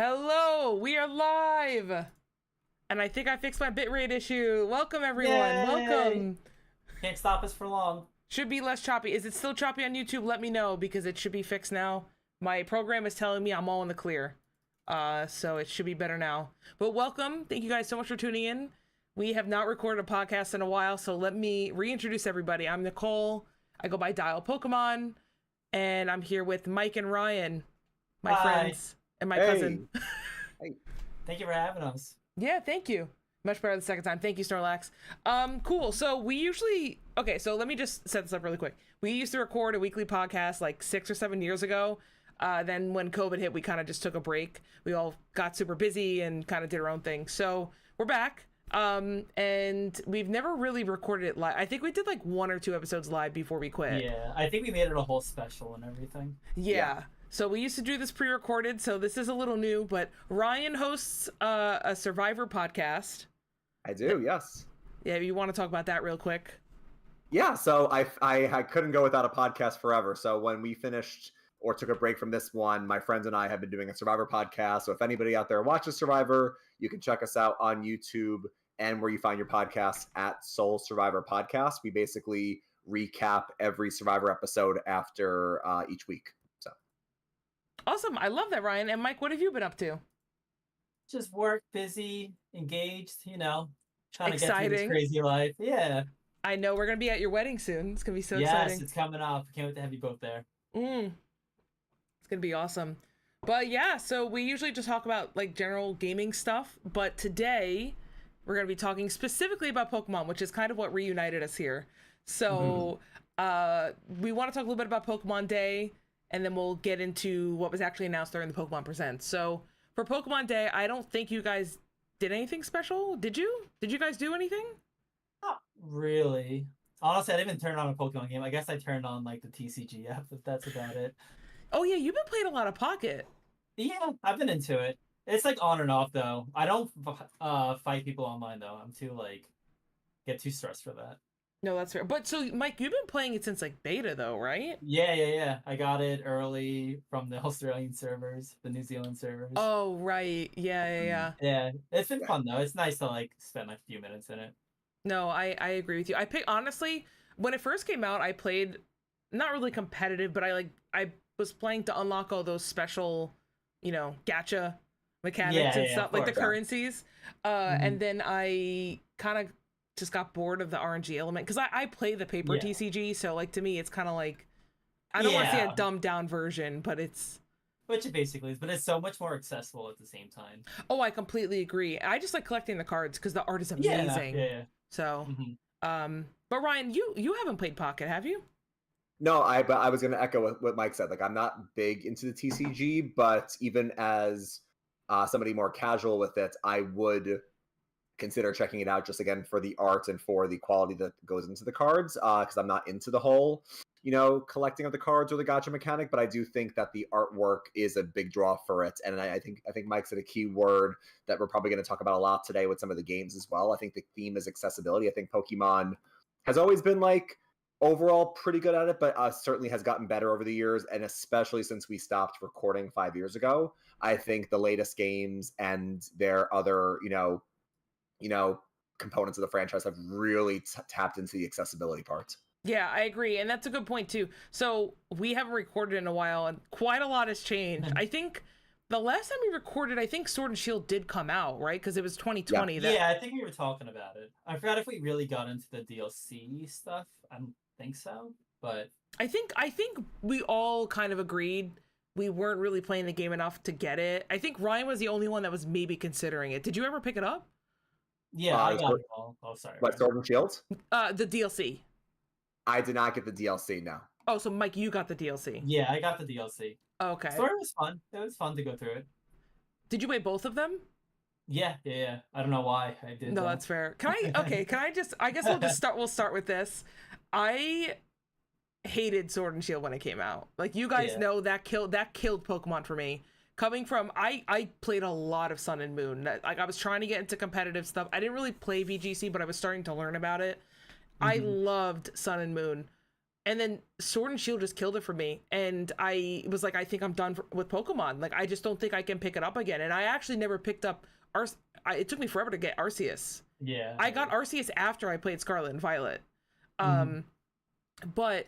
Hello, we are live. And I think I fixed my bitrate issue. Welcome, everyone. Yay! Welcome. Can't stop us for long. Should be less choppy. Is it still choppy on YouTube? Let me know because it should be fixed now. My program is telling me I'm all in the clear. So it should be better now. But welcome. Thank you guys so much for tuning in. We have not recorded a podcast in a while, so let me reintroduce everybody. I'm Nicole. I go by Dial Pokemon, and I'm here with Mike and Ryan, my Hi. friends, and my cousin. Hey. Thank you for having us. Yeah, thank you. Much better the second time. Thank you, Snorlax. Cool. So we usually so let me just set this up really quick. We used to record a weekly podcast like 6 or 7 years ago. Then when COVID hit, we kind of just took a break. We all got super busy and kind of did our own thing. So we're back. And we've never really recorded it live. I think we did like 1 or 2 episodes live before we quit. Yeah, I think we made it a whole special and everything. Yeah. So we used to do this pre-recorded, so this is a little new, but Ryan hosts a Survivor podcast. I do, yes. Yeah, you want to talk about that real quick? Yeah, so I couldn't go without a podcast forever. So when we finished or took a break from this one, my friends and I have been doing a Survivor podcast. So if anybody out there watches Survivor, you can check us out on YouTube and where you find your podcasts at Soul Survivor Podcast. We basically recap every Survivor episode after each week. So Awesome. I love that, Ryan. And Mike, what have you been up to? Just work, busy, engaged, trying to get through Exciting. this crazy life. Yeah. I know we're going to be at your wedding soon. It's going to be so Yes, exciting. it's coming up. Can't wait to have you both there. It's going to be awesome. But yeah, so we usually just talk about like general gaming stuff. But today we're going to be talking specifically about Pokemon, which is kind of what reunited us here. So we want to talk a little bit about Pokemon Day, and then we'll get into what was actually announced during the Pokemon Presents. So for Pokemon Day, I don't think you guys did anything special. Did you? Did you guys do anything? Not really. Honestly, I didn't even turn on a Pokemon game. I guess I turned on like the TCG app, if that's about it. Oh yeah, you've been playing a lot of Pocket. Yeah, I've been into it. It's like on and off though. I don't fight people online though. I'm too get too stressed for that. No, that's fair. But so Mike, you've been playing it since like beta though, right? Yeah. I got it early from the Australian servers, the New Zealand servers. Oh right. Yeah. Yeah, it's been fun though. It's nice to spend a few minutes in it. No, I agree with you. I picked honestly, when it first came out, I played not really competitive, but I was playing to unlock all those special, gacha mechanics and stuff, like the currencies. And then I kind of just got bored of the RNG element because I play the paper TCG, so like to me it's kind of like I don't want to see a dumbed down version, but it's which it basically is, but it's so much more accessible at the same time. Oh, I completely agree. I just like collecting the cards because the art is amazing. Yeah. So, but Ryan, you haven't played Pocket, have you? no, but I was going to echo what Mike said. Like I'm not big into the TCG, but even as somebody more casual with it, I would consider checking it out just again for the art and for the quality that goes into the cards because I'm not into the whole collecting of the cards or the gacha mechanic, but I do think that the artwork is a big draw for it. And I think Mike said a key word that we're probably going to talk about a lot today with some of the games as well. I think the theme is accessibility. I think Pokemon has always been overall pretty good at it, but certainly has gotten better over the years, and especially since we stopped recording 5 years ago. I think the latest games and their other components of the franchise have really tapped into the accessibility part. Yeah, I agree. And that's a good point too. So we haven't recorded in a while and quite a lot has changed. I think the last time we recorded, I think Sword and Shield did come out, right? Because it was 2020. Yeah, I think we were talking about it. I forgot if we really got into the DLC stuff. I don't think so, but I think we all kind of agreed we weren't really playing the game enough to get it. I think Ryan was the only one that was maybe considering it. Did you ever pick it up? Yeah, I got it all. Oh, sorry. What, Sword and Shield? The DLC. I did not get the DLC, no. Oh, so Mike, you got the DLC. Yeah, I got the DLC. Okay. Story was fun. It was fun to go through it. Did you play both of them? Yeah. I don't know why I did. No, that's fair. Can I guess we'll start with this. I hated Sword and Shield when it came out. Like you guys know that killed Pokemon for me. Coming from I played a lot of Sun and Moon. Like I was trying to get into competitive stuff. I didn't really play VGC, but I was starting to learn about it. I loved Sun and Moon. And then Sword and Shield just killed it for me. And I was like, I think I'm done with Pokemon. Like, I just don't think I can pick it up again. And I actually never picked up it took me forever to get Arceus. Yeah. I got Arceus after I played Scarlet and Violet. Mm-hmm. But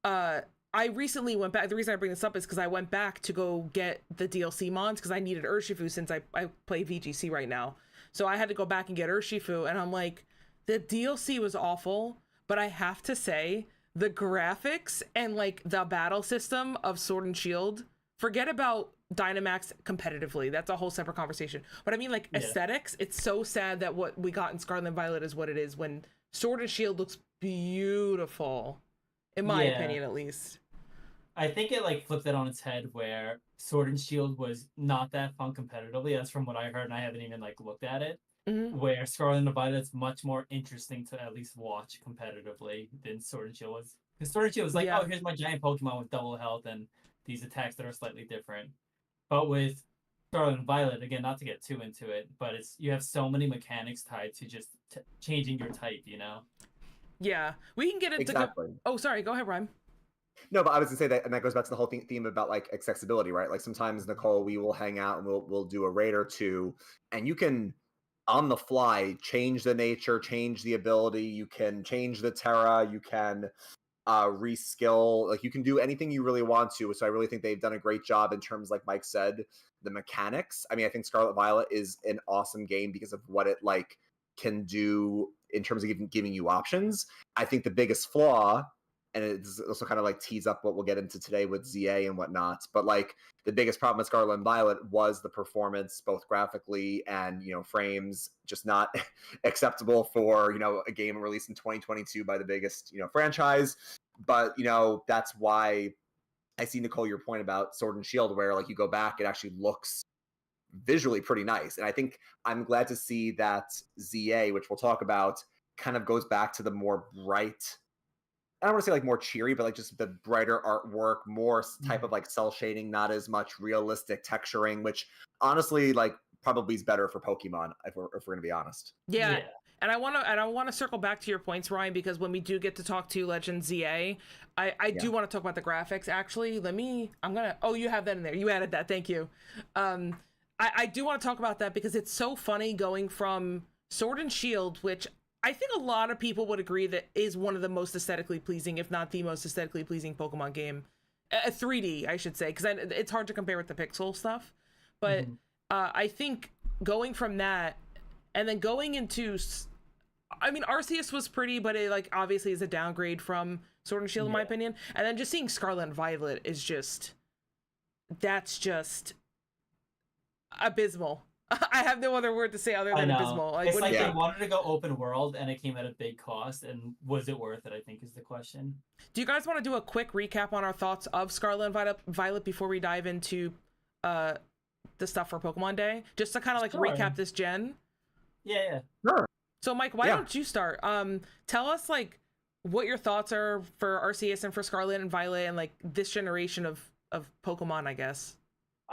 I recently went back. The reason I bring this up is because I went back to go get the DLC mons because I needed Urshifu since I play VGC right now. So I had to go back and get Urshifu. And I'm like, the DLC was awful, but I have to say, the graphics and like the battle system of Sword and Shield, forget about Dynamax competitively, that's a whole separate conversation, but I mean like aesthetics, it's so sad that what we got in Scarlet and Violet is what it is when Sword and Shield looks beautiful, in my opinion at least. I think it like flipped it on its head where Sword and Shield was not that fun competitively. That's from what I heard, and I haven't even like looked at it. Where Scarlet and Violet's much more interesting to at least watch competitively than Sword and Shield was. Because Sword and Shield was like, oh, here's my giant Pokemon with double health and these attacks that are slightly different. But with Scarlet and Violet, again, not to get too into it, but you have so many mechanics tied to just changing your type, you know? Yeah, we can get into exactly. Oh, sorry, go ahead, Ryan. No, but I was gonna say that, and that goes back to the whole theme about like accessibility, right? Like sometimes, Nicole, we will hang out and we'll do a raid or two, and you can on the fly change the nature, change the ability, you can change the Terra, you can reskill, like you can do anything you really want to. So I really think they've done a great job in terms, like Mike said, the mechanics. I mean, I think Scarlet Violet is an awesome game because of what it like can do in terms of giving you options. I think the biggest flaw, and it's also kind of like tease up what we'll get into today with ZA and whatnot, but like the biggest problem with Scarlet and Violet was the performance, both graphically and, frames, just not acceptable for, a game released in 2022 by the biggest, franchise. But, that's why I see, Nicole, your point about Sword and Shield, where like you go back, it actually looks visually pretty nice. And I think I'm glad to see that ZA, which we'll talk about, kind of goes back to the more bright, I don't want to say like more cheery, but like just the brighter artwork, more type of like cell shading, not as much realistic texturing, which honestly like probably is better for Pokemon if we're going to be honest. Yeah. And I want to circle back to your points, Ryan, because when we do get to talk to Legend ZA, I do want to talk about the graphics. Actually, you have that in there. You added that. Thank you. I do want to talk about that because it's so funny going from Sword and Shield, which I think a lot of people would agree that is one of the most aesthetically pleasing, if not the most aesthetically pleasing Pokemon game. 3D, I should say, because it's hard to compare with the pixel stuff. But I think going from that and then going into, I mean, Arceus was pretty, but it like obviously is a downgrade from Sword and Shield in my opinion. And then just seeing Scarlet and Violet is that's just abysmal. I have no other word to say other than abysmal. Like, it's like they wanted to go open world and it came at a big cost, and was it worth it, I think is the question. Do you guys want to do a quick recap on our thoughts of Scarlet and Violet before we dive into the stuff for Pokemon Day? Just to kind of like recap this gen? Yeah. Sure. So Mike, why don't you start? Tell us like what your thoughts are for Arceus and for Scarlet and Violet and like this generation of Pokemon, I guess.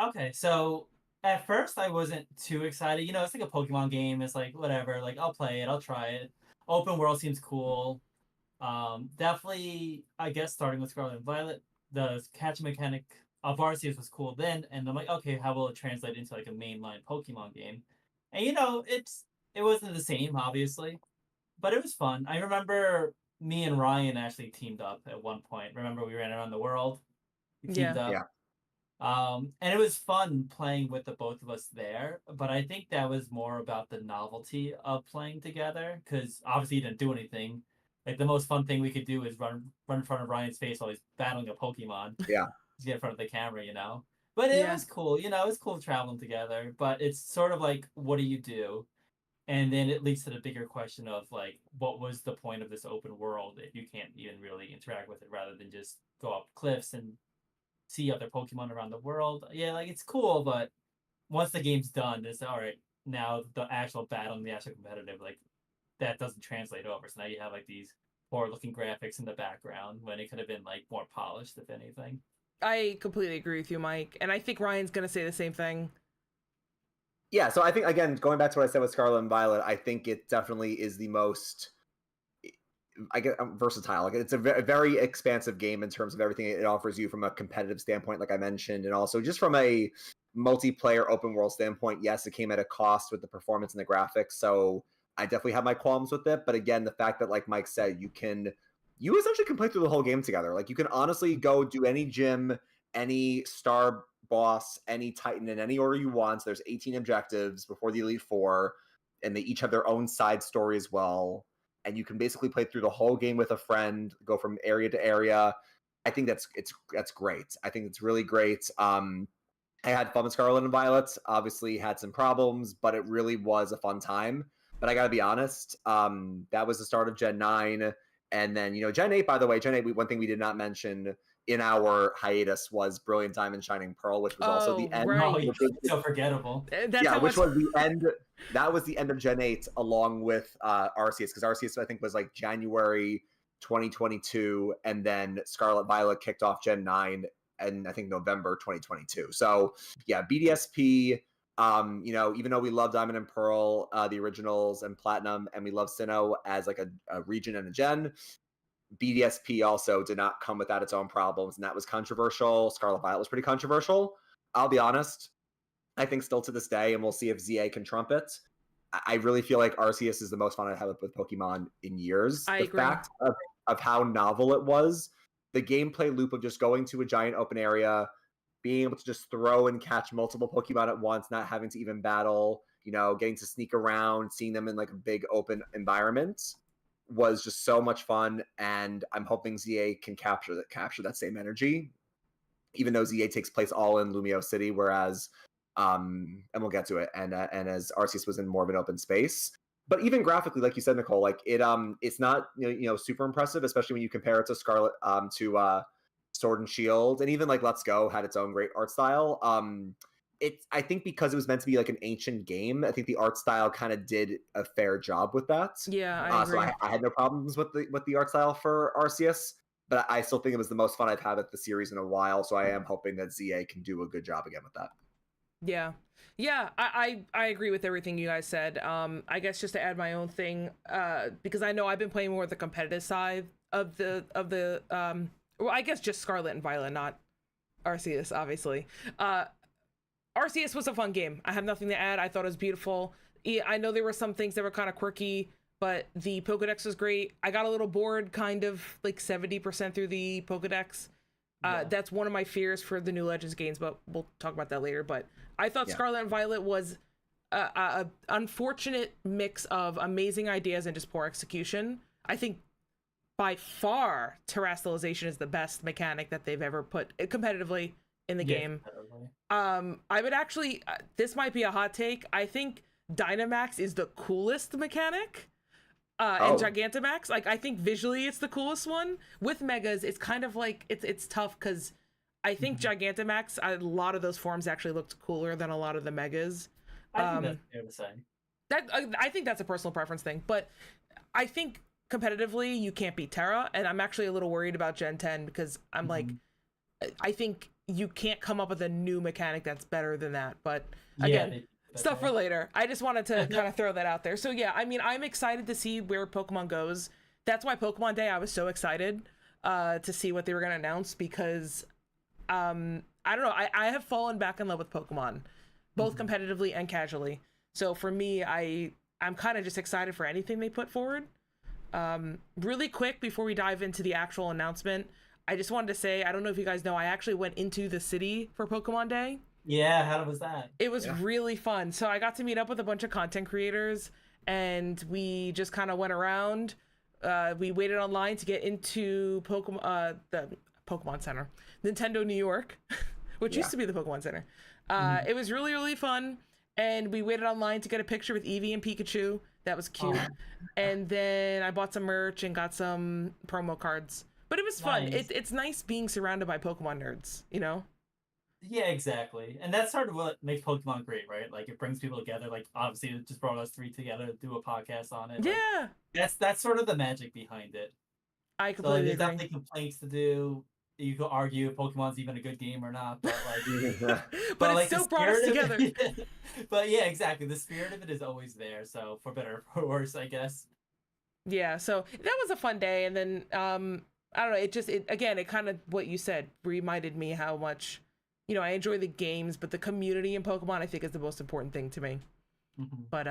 Okay, so at first, I wasn't too excited. It's like a Pokemon game. It's like, whatever. Like, I'll play it. I'll try it. Open world seems cool. Definitely, I guess, starting with Scarlet and Violet, the catch mechanic of Arceus was cool then. And I'm like, okay, how will it translate into, like, a mainline Pokemon game? And, it wasn't the same, obviously. But it was fun. I remember me and Ryan actually teamed up at one point. Remember, we ran around the world? We teamed up. Yeah. And it was fun playing with the both of us there, but I think that was more about the novelty of playing together, because obviously you didn't do anything. Like, the most fun thing we could do is run in front of Ryan's face while he's battling a Pokemon. Yeah. To get in front of the camera, But it was cool, it was cool traveling together, but it's sort of like, what do you do? And then it leads to the bigger question of, like, what was the point of this open world if you can't even really interact with it, rather than just go up cliffs and see other Pokemon around the world. Yeah, like, it's cool, but once the game's done, it's all right. Now the actual battle and the actual competitive, like, that doesn't translate over. So now you have like these poor looking graphics in the background when it could have been like more polished, if anything. I completely agree with you, Mike, and I think Ryan's gonna say the same thing. Yeah, so I think, again, going back to what I said with Scarlet and Violet, I think it definitely is the most I get versatile. Like it's a very expansive game in terms of everything it offers you from a competitive standpoint, like I mentioned, and also just from a multiplayer open world standpoint. Yes, it came at a cost with the performance and the graphics, so I definitely have my qualms with it. But again, the fact that, like Mike said, you essentially can play through the whole game together. Like you can honestly go do any gym, any star boss, any titan in any order you want. So there's 18 objectives before the Elite Four, and they each have their own side story as well. And you can basically play through the whole game with a friend, go from area to area. I think that's great. I think it's really great. I had fun with Scarlet and Violet. Obviously, had some problems, but it really was a fun time. But I gotta be honest, that was the start of Gen 9. And then, Gen 8, by the way, Gen 8, one thing we did not mention in our hiatus was Brilliant Diamond Shining Pearl, which was also the end. Right. Oh, which was so forgettable. Which was the end. That was the end of Gen 8 along with Arceus, because Arceus, I think, was like January 2022, and then Scarlet Violet kicked off Gen 9 and I think November 2022. So yeah, BDSP, even though we love Diamond and Pearl, the originals, and Platinum, and we love Sinnoh as like a region and a gen, BDSP also did not come without its own problems, and that was controversial. Scarlet Violet was pretty controversial. I'll be honest, I think still to this day, and we'll see if ZA can trump it, I really feel like Arceus is the most fun I've had with Pokemon in years. I agree. Fact of how novel it was, the gameplay loop of just going to a giant open area, being able to just throw and catch multiple Pokemon at once, not having to even battle, getting to sneak around, seeing them in like a big open environment, was just so much fun. And I'm hoping ZA can capture that same energy, even though ZA takes place all in Lumio City, whereas and we'll get to it, and as Arceus was in more of an open space. But even graphically, like you said, Nicole, like it's not super impressive, especially when you compare it to Scarlet, to Sword and Shield, and even like Let's Go had its own great art style. I think because it was meant to be like an ancient game, I think the art style kind of did a fair job with that. Yeah, I agree. So I had no problems with the art style for Arceus, but I still think it was the most fun I've had at the series in a while. So I am hoping that ZA can do a good job again with that. Yeah, I agree with everything you guys said. I guess just to add my own thing, because I know I've been playing more the competitive side of the well, I guess just Scarlet and Violet, not Arceus, obviously. Arceus was a fun game. I have nothing to add. I thought it was beautiful. I know there were some things that were kind of quirky, but the Pokedex was great. I got a little bored, kind of like 70% through the Pokedex. That's one of my fears for the new Legends games, but we'll talk about that later. But I thought Scarlet and Violet was a unfortunate mix of amazing ideas and just poor execution. I think by far terrestrialization is the best mechanic that they've ever put competitively in the game. I would actually, this might be a hot take, I think Dynamax is the coolest mechanic. And Gigantamax, like I think visually it's the coolest one. With Megas, it's kind of like it's tough because I think Gigantamax, a lot of those forms actually looked cooler than a lot of the Megas. I think that's fair to say. I think that's a personal preference thing, but I think competitively you can't beat Terra, and I'm actually a little worried about Gen 10 because I'm like, I think you can't come up with a new mechanic that's better than that. But again, stuff for later. I just wanted to kind of throw that out there. So yeah, I mean, I'm excited to see where Pokemon goes. That's why Pokemon Day, I was so excited to see what they were going to announce, because I don't know, I have fallen back in love with Pokemon, both competitively and casually. So for me, I'm kind of just excited for anything they put forward. Really quick before we dive into the actual announcement, I just wanted to say, I don't know if you guys know, I actually went into the city for Pokemon Day. Yeah, how was that? It was really fun. So I got to meet up with a bunch of content creators, and we just kind of went around. We waited online to get into the Pokemon Center, Nintendo New York, which used to be the Pokemon Center. It was really, really fun. And we waited online to get a picture with Eevee and Pikachu. That was cute. And then I bought some merch and got some promo cards. But it was fun. It's nice being surrounded by Pokemon nerds, you know? Yeah, exactly. And that's sort of what makes Pokemon great, right? Like, it brings people together. Like, obviously, it just brought us three together to do a podcast on it. Yeah. Like, that's sort of the magic behind it. I completely agree. There's definitely complaints to do. You could argue if Pokemon's even a good game or not, but like, but it still brought us together. But yeah, exactly. The spirit of it is always there. So for better or for worse, I guess. Yeah, so that was a fun day, and then I don't know, it kind of what you said reminded me how much, I enjoy the games, but the community in Pokemon I think is the most important thing to me. But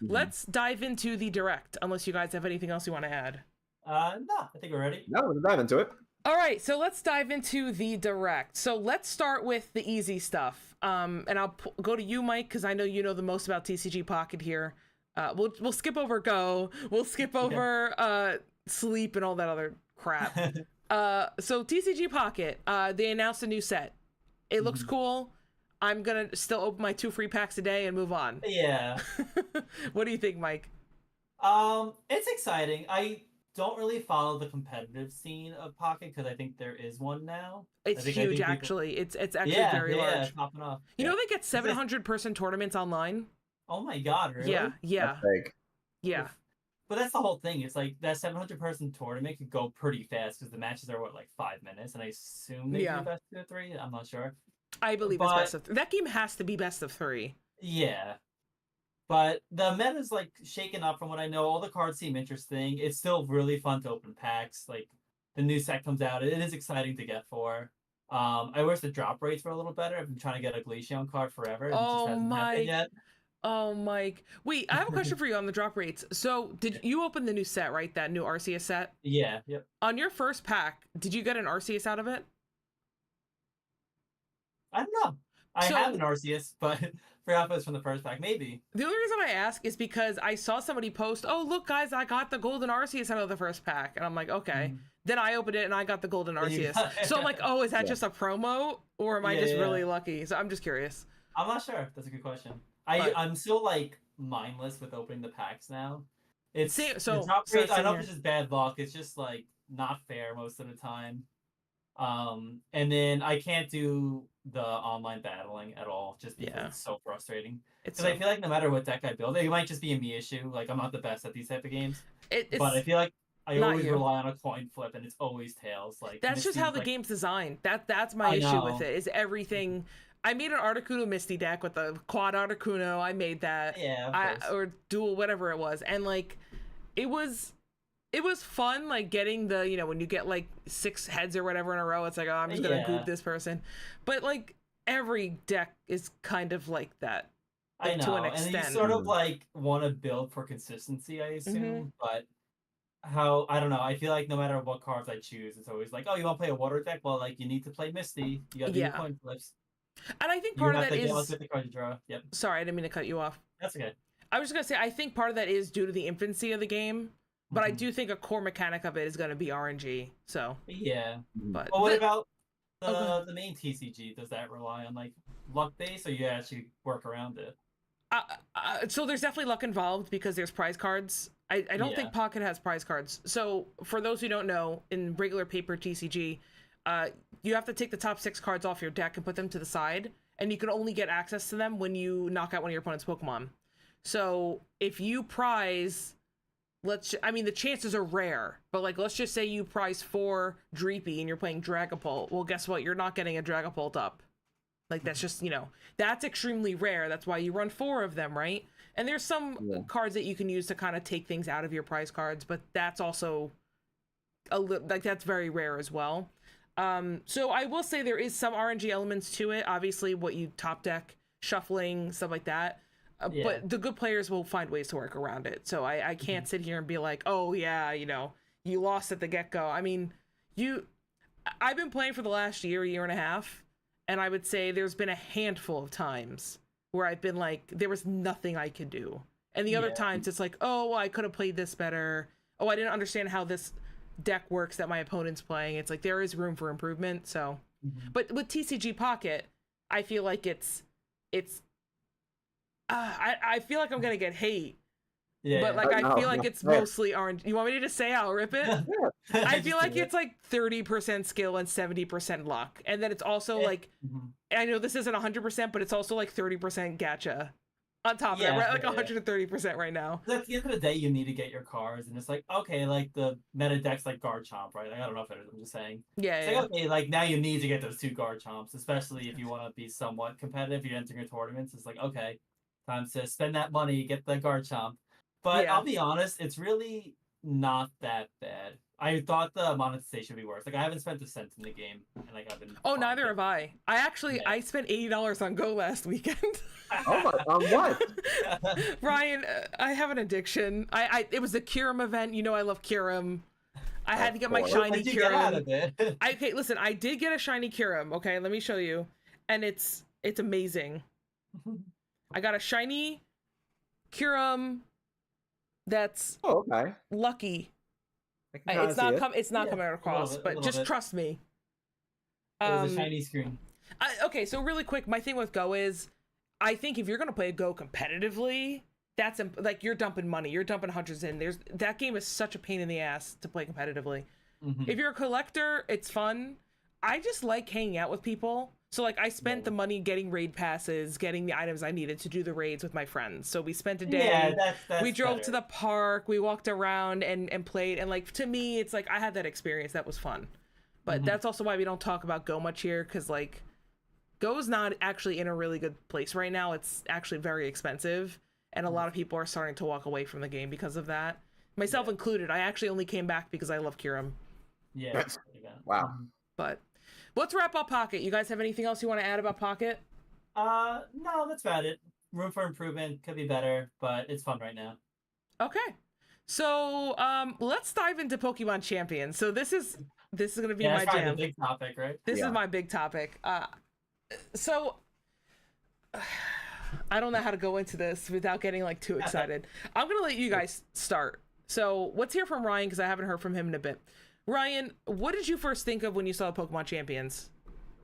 let's dive into the direct, unless you guys have anything else you want to add. No, I think we're ready. No, we're dive into it. All right, so let's dive into the direct. So let's start with the easy stuff. And I'll go to you, Mike, because I know you know the most about TCG Pocket here. We'll skip over Go. We'll skip over Sleep and all that other crap. So TCG Pocket, they announced a new set. It looks cool. I'm gonna still open my 2 free packs a day and move on. Yeah. What do you think, Mike? It's exciting. I don't really follow the competitive scene of Pocket because I think there is one now. It's huge, actually. It's actually very large. Yeah, popping off. You know they get 700-person tournaments online. Oh my god, really? Yeah. That's big. Yeah. But that's the whole thing. It's like that 700-person tournament could go pretty fast because the matches are like 5 minutes, and I assume they do best of 3. I'm not sure. I believe it's best of 3. That game has to be best of 3. Yeah. But the meta's like shaken up from what I know. All the cards seem interesting. It's still really fun to open packs. Like the new set comes out. It is exciting to get for. I wish the drop rates were a little better. I've been trying to get a Glaceon card forever. It just hasn't happened yet. Oh, Mike. Wait, I have a question for you on the drop rates. So, did you open the new set, right? That new Arceus set? Yeah, yep. On your first pack, did you get an Arceus out of it? I don't know. I have an Arceus, but forgot if it was from the first pack. Maybe. The only reason I ask is because I saw somebody post, "Oh, look, guys, I got the golden Arceus out of the first pack." And I'm like, okay. Then I opened it and I got the golden Arceus. So I'm like, oh, is that just a promo? Or am I just really lucky? So I'm just curious. I'm not sure. That's a good question. I'm still like mindless with opening the packs now. It's the drop rates. I know it's just bad luck. It's just like not fair most of the time. And then I can't do the online battling at all just because it's so frustrating. Because I feel like no matter what deck I build, it might just be a me issue. Like I'm not the best at these type of games. But I feel like I always rely on a coin flip, and it's always tails. Like that's just how the game's designed. That's my issue with it. Is everything. I made an Articuno Misty deck with a quad Articuno. I made that. Yeah, or dual, whatever it was, and like, it was fun. Like getting the when you get like 6 heads or whatever in a row, it's like, oh, I'm just gonna goop this person. But like every deck is kind of like that. Like, I know, to an extent. And you sort of like want to build for consistency, I assume, but. I don't know. I feel like no matter what cards I choose, it's always like, oh, you want to play a water deck? Well, like you need to play Misty. You got to do your coin flips. And I think part of that is. The card you draw. Yep. Sorry, I didn't mean to cut you off. That's okay. I was just gonna say I think part of that is due to the infancy of the game, but I do think a core mechanic of it is gonna be RNG. So. Yeah. But what about the main TCG? Does that rely on like luck base, or you actually work around it? So there's definitely luck involved because there's prize cards. I don't think Pocket has prize cards. So for those who don't know, in regular paper TCG, you have to take the top 6 cards off your deck and put them to the side, and you can only get access to them when you knock out one of your opponent's Pokemon. So if you prize, the chances are rare, but like let's just say you prize 4 Dreepy and you're playing Dragapult. Well, guess what? You're not getting a Dragapult up. Like that's just that's extremely rare. That's why you run 4 of them, right? And there's some cards that you can use to kind of take things out of your prize cards, but that's also that's very rare as well. So I will say there is some RNG elements to it. Obviously, what you top deck, shuffling, stuff like that. But the good players will find ways to work around it. So I can't sit here and be like, oh yeah, you lost at the get-go. I mean, I've been playing for the last year and a half, and I would say there's been a handful of times where I've been like, there was nothing I could do. And the other times it's like, oh, well, I could have played this better. Oh, I didn't understand how this deck works that my opponent's playing. It's like, there is room for improvement. So, but with TCG Pocket, I feel like I feel like I'm going to get hate. But like, I feel like it's mostly RNG. You want me to just say I'll rip it? I feel like it's like 30% skill and 70% luck. And then it's also like, I know this isn't 100%, but it's also like 30% gacha on top of that, right? Like 130% right now. At the end of the day, you need to get your cards. And it's like, okay, like the meta deck's like Garchomp, right? Like, I don't know if it is, I'm just saying. It's like, okay, like now you need to get those 2 Garchomps, especially if you want to be somewhat competitive. You're entering your tournaments. It's like, okay, time to spend that money, get the Garchomp. But I'll be honest, it's really not that bad. I thought the monetization would be worse. Like, I haven't spent a cent in the game, and like I've been. Oh, neither have I. Yeah. I spent $80 on Go last weekend. Oh my, on what? Ryan, I have an addiction. It was the Kyurem event. You know I love Kyurem. I had to get my course. shiny What'd you get out Kyurem. of it? Okay, listen, I did get a shiny Kyurem. Okay, let me show you, and it's amazing. I got a shiny Kyurem that's Oh, okay. lucky. I can kinda It's not see it. it's not Yeah, coming a across, little but just bit. trust me. It was a shiny screen. Okay, so really quick, my thing with Go is, I think if you're gonna play Go competitively, that's like you're dumping money, you're dumping hundreds in. That game is such a pain in the ass to play competitively. Mhm. If you're a collector, it's fun. I just like hanging out with people. So like I spent the money getting raid passes, getting the items I needed to do the raids with my friends. So we spent a day. Yeah, that's we drove better. to the park, we walked around and played, and like to me it's like I had that experience, that was fun. But that's also why we don't talk about Go much here, because like Go's not actually in a really good place right now. It's actually very expensive, and a lot of people are starting to walk away from the game because of that, myself included. I actually only came back because I love Kyurem. Yeah. That's- Wow. But let's wrap up Pocket. You guys have anything else you want to add about Pocket? No, that's about it. Room for improvement, could be better, but it's fun right now. Okay, so let's dive into Pokemon Champions. So this is going to be Yeah, my that's probably jam. the big topic, right? This Yeah. is my big topic. So I don't know how to go into this without getting like too excited. I'm gonna let you guys start. So let's hear from Ryan, because I haven't heard from him in a bit. Ryan, what did you first think of when you saw Pokemon Champions?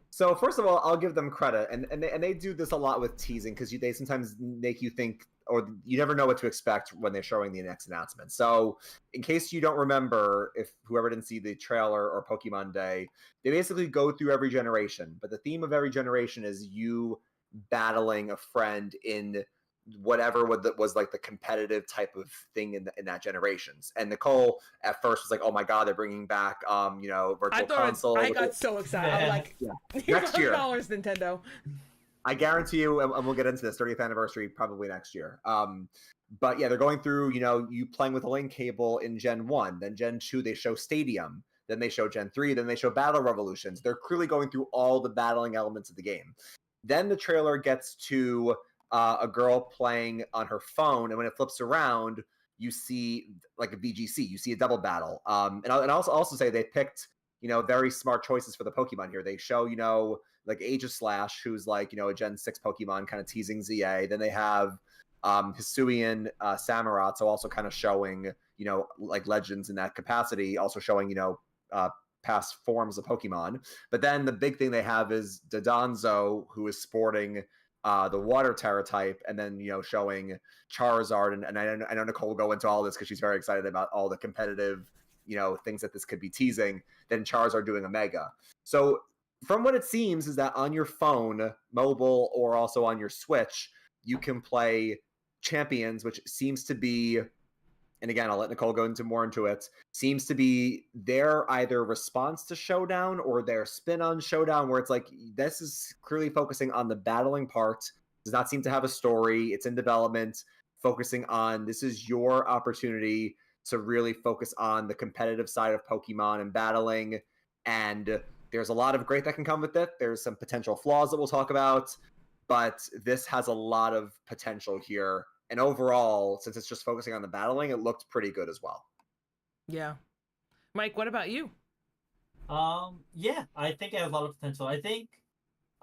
So first of all, I'll give them credit, and they do this a lot with teasing, because they sometimes make you think, or you never know what to expect when they're showing the next announcement. So in case you don't remember, if whoever didn't see the trailer or Pokemon Day, they basically go through every generation, but the theme of every generation is you battling a friend in whatever was like the competitive type of thing in that generations. And Nicole at first was like, "Oh my god, they're bringing back virtual console." I got so excited. I'm like, Yeah. here's Next year. $100, Nintendo. I guarantee you, and we'll get into this 30th anniversary probably next year. But yeah, they're going through, you playing with a link cable in Gen 1, then Gen 2, they show Stadium, then they show Gen 3, then they show Battle Revolutions. They're clearly going through all the battling elements of the game. Then the trailer gets to a girl playing on her phone, and when it flips around, you see like a VGC, you see a double battle. And I'll also say they picked, very smart choices for the Pokemon here. They show, like Aegislash, who's like, a Gen 6 Pokemon, kind of teasing ZA. Then they have Hisuian Samurott, so also kind of showing, like legends in that capacity, also showing, past forms of Pokemon. But then the big thing they have is Dodonzo, who is sporting the water Terra type, and then, showing Charizard. And I know Nicole will go into all this because she's very excited about all the competitive, things that this could be teasing. Then Charizard doing a Mega. So from what it seems is that on your phone, mobile, or also on your Switch, you can play Champions, which seems to be, and again, I'll let Nicole go more into it, seems to be their either response to Showdown or their spin on Showdown, where it's like, this is clearly focusing on the battling part, does not seem to have a story, it's in development, focusing on, this is your opportunity to really focus on the competitive side of Pokemon and battling, and there's a lot of great that can come with it. There's some potential flaws that we'll talk about, but this has a lot of potential here. And overall, since it's just focusing on the battling, it looked pretty good as well. Yeah. Mike, what about you? Yeah, I think it has a lot of potential. I think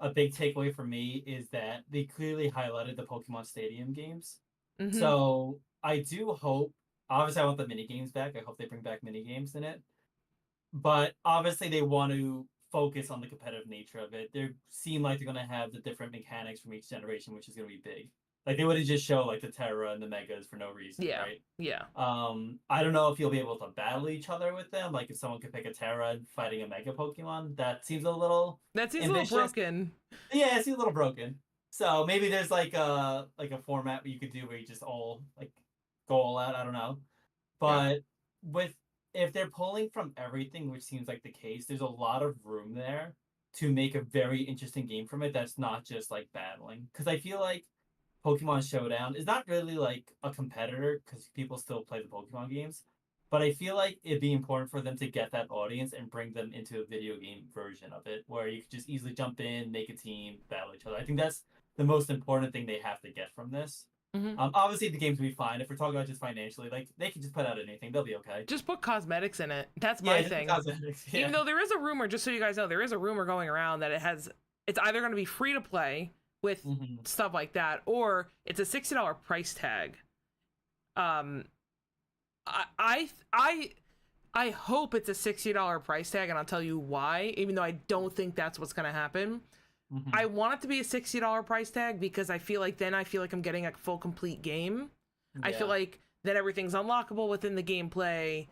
a big takeaway for me is that they clearly highlighted the Pokemon Stadium games. Mhm. So I do hope, obviously I want the mini games back. I hope they bring back mini games in it. But obviously they want to focus on the competitive nature of it. They seem like they're going to have the different mechanics from each generation, which is going to be big. Like they wouldn't just show like the Terra and the Megas for no reason, Yeah. right? Yeah. I don't know if you'll be able to battle each other with them. Like if someone could pick a Terra fighting a Mega Pokemon, that seems a little ambitious. A little broken. Yeah, it seems a little broken. So maybe there's like a format where you could do where you just all like go all out. I don't know, but if they're pulling from everything, which seems like the case, there's a lot of room there to make a very interesting game from it that's not just like battling. Because I feel like Pokemon Showdown is not really like a competitor because people still play the Pokemon games, but I feel like it'd be important for them to get that audience and bring them into a video game version of it, where you could just easily jump in, make a team, battle each other. I think that's the most important thing they have to get from this. Obviously, the games will be fine. If we're talking about just financially, like they can just put out anything; they'll be okay. Just put cosmetics in it. That's Yeah, my just thing. cosmetics, yeah. Even though there is a rumor, just so you guys know, there is a rumor going around that it's either going to be free to play with stuff like that, or it's a $60 price tag. I hope it's a $60 price tag, and I'll tell you why. Even though I don't think that's what's going to happen. I want it to be a $60 price tag because I feel like I'm getting a full complete game. Yeah. I feel like then everything's unlockable within the gameplay.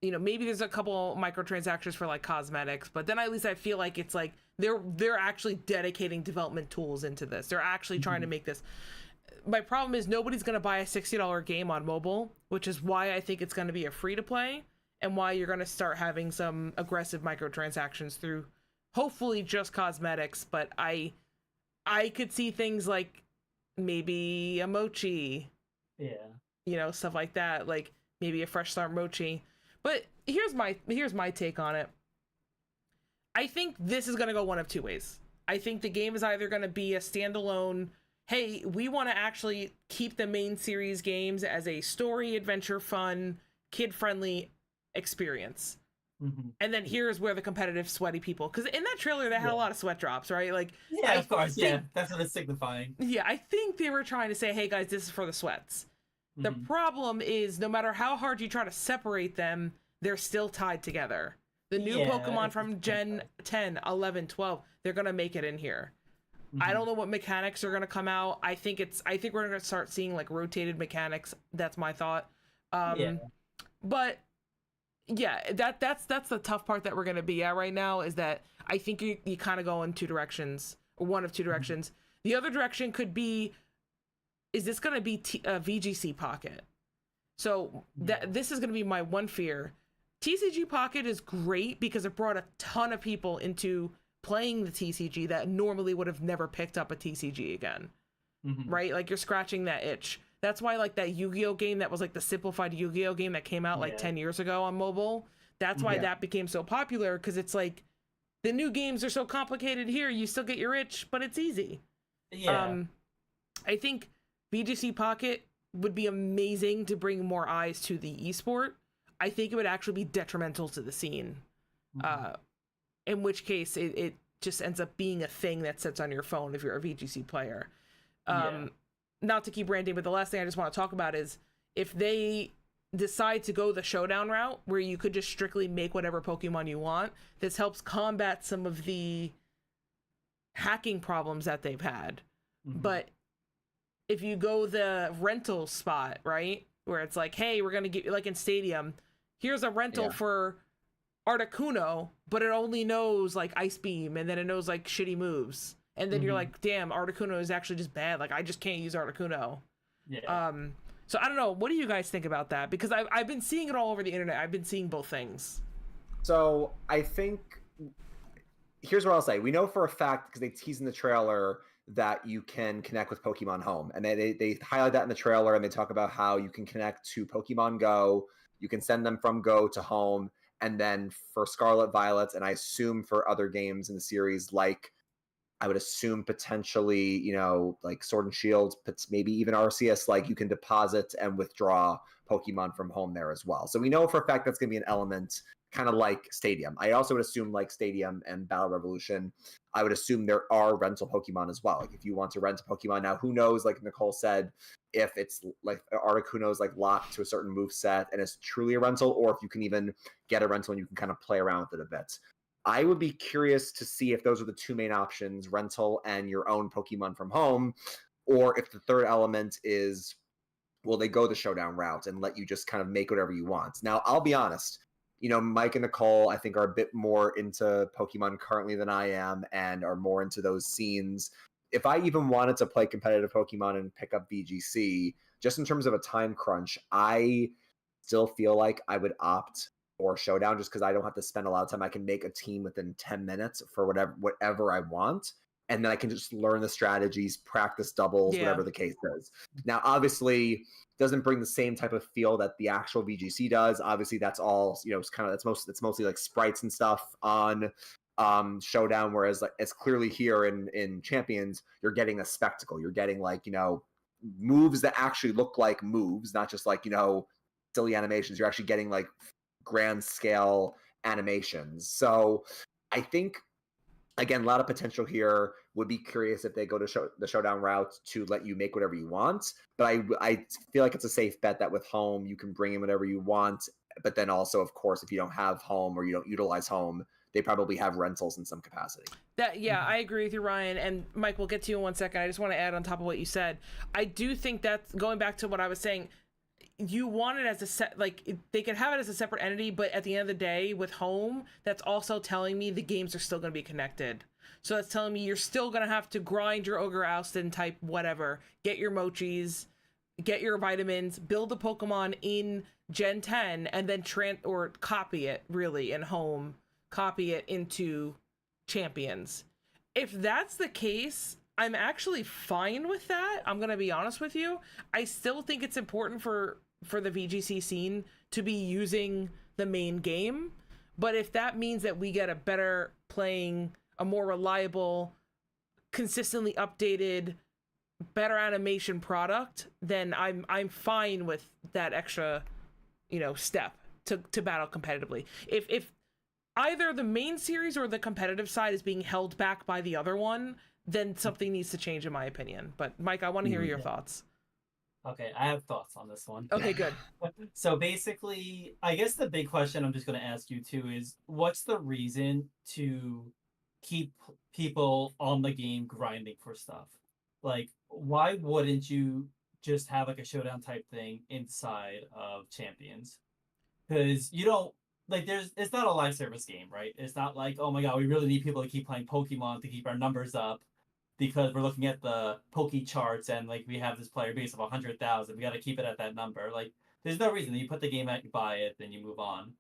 Maybe there's a couple microtransactions for like cosmetics, but then at least I feel like it's like they're actually dedicating development tools into this. They're actually trying to make this. My problem is nobody's going to buy a $60 game on mobile, which is why I think it's going to be a free to play and why you're going to start having some aggressive microtransactions through hopefully just cosmetics, but I could see things like maybe a mochi. Yeah. Stuff like that, like maybe a fresh start mochi. But here's my take on it. I think this is going to go one of two ways. I think the game is either going to be a standalone, hey, we want to actually keep the main series games as a story, adventure, fun, kid-friendly experience. And then here's where the competitive sweaty people, because in that trailer they had a lot of sweat drops, right? Like, of course, that's what it's signifying. Yeah, I think they were trying to say, hey guys, this is for the sweats. The problem is no matter how hard you try to separate them, they're still tied together. The new Pokemon from Gen 10, 11, 12, they're gonna make it in here. I don't know what mechanics are gonna come out. I think we're gonna start seeing like rotated mechanics. That's my thought. But yeah, that's the tough part that we're gonna be at right now, is that I think you kind of go in two directions, or one of two directions. The other direction could be, is this gonna be VGC Pocket? So this is gonna be my one fear. TCG Pocket is great because it brought a ton of people into playing the TCG that normally would have never picked up a TCG again, right? Like you're scratching that itch. That's why like that Yu-Gi-Oh game that was like the simplified Yu-Gi-Oh game that came out like 10 years ago on mobile. That's why that became so popular, because it's like the new games are so complicated. Here you still get your itch, but it's easy. I think VGC Pocket would be amazing to bring more eyes to the esport. I think it would actually be detrimental to the scene. In which case it just ends up being a thing that sits on your phone if you're a VGC player. Not to keep ranting, but the last thing I just want to talk about is if they decide to go the showdown route where you could just strictly make whatever Pokemon you want, this helps combat some of the hacking problems that they've had. But if you go the rental spot, right, where it's like, hey, we're going to get, like in Stadium, here's a rental for Articuno, but it only knows like Ice Beam, and then it knows like shitty moves. And then you're like, damn, Articuno is actually just bad. Like, I just can't use Articuno. So I don't know. What do you guys think about that? Because I've been seeing it all over the internet. I've been seeing both things. So I think here's what I'll say. We know for a fact, because they tease in the trailer, that you can connect with Pokemon Home. And they highlight that in the trailer, and they talk about how you can connect to Pokemon Go. You can send them from Go to Home. And then for Scarlet Violet, and I assume for other games in the series, like I would assume potentially, like Sword and Shield, maybe even Arceus, like you can deposit and withdraw Pokemon from Home there as well. So we know for a fact that's going to be an element kind of like Stadium. I also would assume like Stadium and Battle Revolution, I would assume there are rental Pokemon as well. Like if you want to rent a Pokemon now, who knows, like Nicole said, if it's like Articuno's like locked to a certain move set and it's truly a rental, or if you can even get a rental and you can kind of play around with it a bit. I would be curious to see if those are the two main options, rental and your own Pokemon from Home, or if the third element is, will they go the showdown route and let you just kind of make whatever you want. Now, I'll be honest, Mike and Nicole, I think, are a bit more into Pokemon currently than I am and are more into those scenes. If I even wanted to play competitive Pokemon and pick up VGC, just in terms of a time crunch, I still feel like I would opt or showdown, just because I don't have to spend a lot of time. I can make a team within 10 minutes for whatever I want. and then I can just learn the strategies, practice doubles, whatever the case is. Now, obviously, doesn't bring the same type of feel that the actual VGC does. Obviously, that's all, you know, it's kind of it's mostly like sprites and stuff on Showdown, whereas like it's clearly here in Champions, you're getting a spectacle. You're getting like, you know, moves that actually look like moves, not just like, you know, silly animations. You're actually getting like grand scale animations. So I think, again, a lot of potential here. Would be curious if they go to the Showdown route to let you make whatever you want. But I feel like it's a safe bet that with home, you can bring in whatever you want. But then also, of course, if you don't have home or you don't utilize home, they probably have rentals in some capacity. I agree with you, Ryan. And Mike, we'll get to you in 1 second. I just want to add on top of what you said. I do think that's going back to what I was saying. You want it as a set, like they could have it as a separate entity, but at the end of the day, with home, that's also telling me the games are still going to be connected. So that's telling me you're still going to have to grind your Ogre Oustin type whatever, get your mochis, get your vitamins, build the Pokemon in Gen 10, and then or copy it really in home, copy it into Champions. If that's the case, I'm actually fine with that. I'm going to be honest with you. I still think it's important for the VGC scene to be using the main game. But if that means that we get a better playing, a more reliable, consistently updated, better animation product, then I'm fine with that extra, you know, step to battle competitively. If either the main series or the competitive side is being held back by the other one, then something needs to change, in my opinion. But Mike, I want to hear your thoughts. Okay, I have thoughts on this one. Okay, good. So basically, I guess the big question I'm just going to ask you too is, what's the reason to keep people on the game grinding for stuff? Like, why wouldn't you just have like a Showdown type thing inside of Champions? Because you don't, like, it's not a live service game, right? It's not like, oh my god, we really need people to keep playing Pokemon to keep our numbers up because we're looking at the Poke charts and like we have this player base of 100,000. We got to keep it at that number. Like, there's no reason. You put the game out, you buy it, then you move on.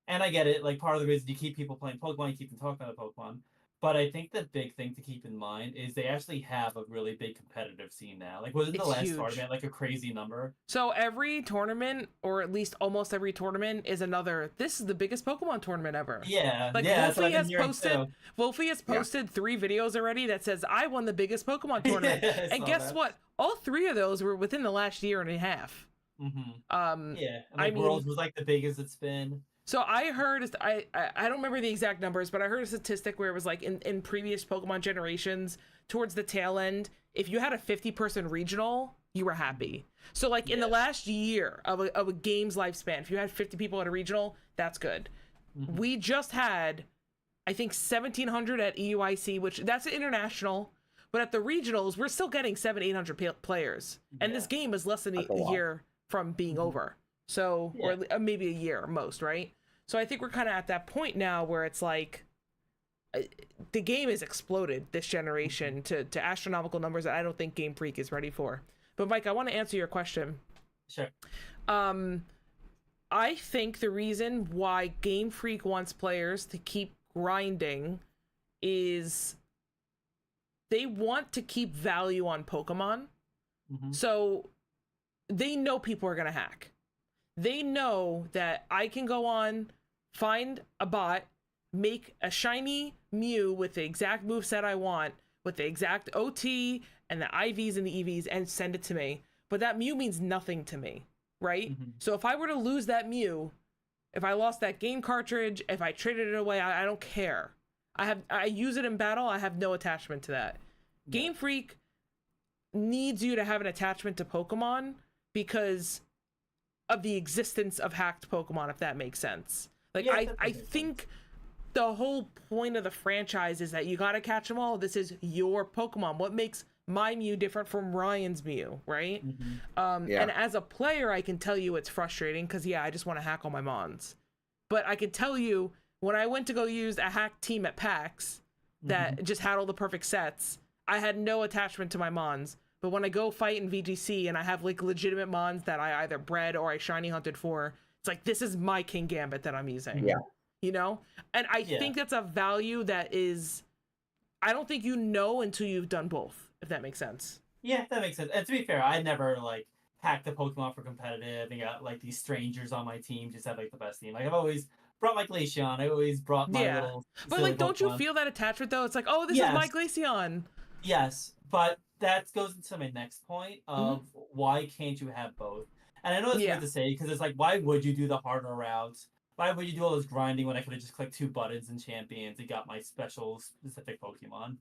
And I get it. Like, part of the reason you keep people playing Pokemon, you keep them talking about Pokemon. But I think the big thing to keep in mind is they actually have a really big competitive scene now. Like, wasn't the last tournament like a crazy number? So every tournament, or at least almost every tournament, is another. This is the biggest Pokemon tournament ever. Yeah, like yeah. Wolfie has posted 3 videos already that says I won the biggest Pokemon tournament, and guess what? All 3 of those were within the last year and a half. Mm-hmm. Yeah, and like Worlds was like the biggest it's been. So I heard, I don't remember the exact numbers, but I heard a statistic where it was like in previous Pokemon generations, towards the tail end, if you had a 50-person regional, you were happy. So like in the last year of a game's lifespan, if you had 50 people at a regional, that's good. Mm-hmm. We just had, I think, 1,700 at EUIC, which that's international, but at the regionals, we're still getting 700-800 players. And this game is less than a year from being over. So, or maybe a year most, right? So I think we're kind of at that point now where it's like the game has exploded this generation to astronomical numbers that I don't think Game Freak is ready for. But Mike, I want to answer your question. Sure. I think the reason why Game Freak wants players to keep grinding is they want to keep value on Pokemon. Mm-hmm. So they know people are going to hack. They know that I can go on, find a bot, make a shiny Mew with the exact moveset I want, with the exact OT and the IVs and the EVs, and send it to me. But that Mew means nothing to me, right? Mm-hmm. So if I were to lose that Mew, if I lost that game cartridge, if I traded it away, I don't care. I use it in battle. I have no attachment to that. Yeah. Game Freak needs you to have an attachment to Pokemon because of the existence of hacked Pokemon, if that makes sense. Like, I think the whole point of the franchise is that you gotta catch them all. This is your Pokemon. What makes my Mew different from Ryan's Mew, right? Mm-hmm. And as a player, I can tell you it's frustrating because, I just want to hack all my Mons. But I can tell you, when I went to go use a hacked team at PAX that just had all the perfect sets, I had no attachment to my Mons. But when I go fight in VGC and I have like legitimate Mons that I either bred or I shiny hunted for, it's like, this is my King Gambit that I'm using. Yeah. You know? And I think that's a value that is I don't think you know until you've done both, if that makes sense. Yeah, that makes sense. And to be fair, I never like hacked the Pokemon for competitive and got like these strangers on my team just have like the best team. Like I've always brought my Glaceon. I always brought my Yeah. little But silly like, don't you Pokemon. feel that attachment though? It's like, oh, this is my Yes, Glaceon. yes, but that goes into my next point of why can't you have both? And I know it's Yeah. weird to say because it's like, why would you do the harder routes? Why would you do all this grinding when I could have just clicked 2 buttons in Champions and got my special specific Pokemon?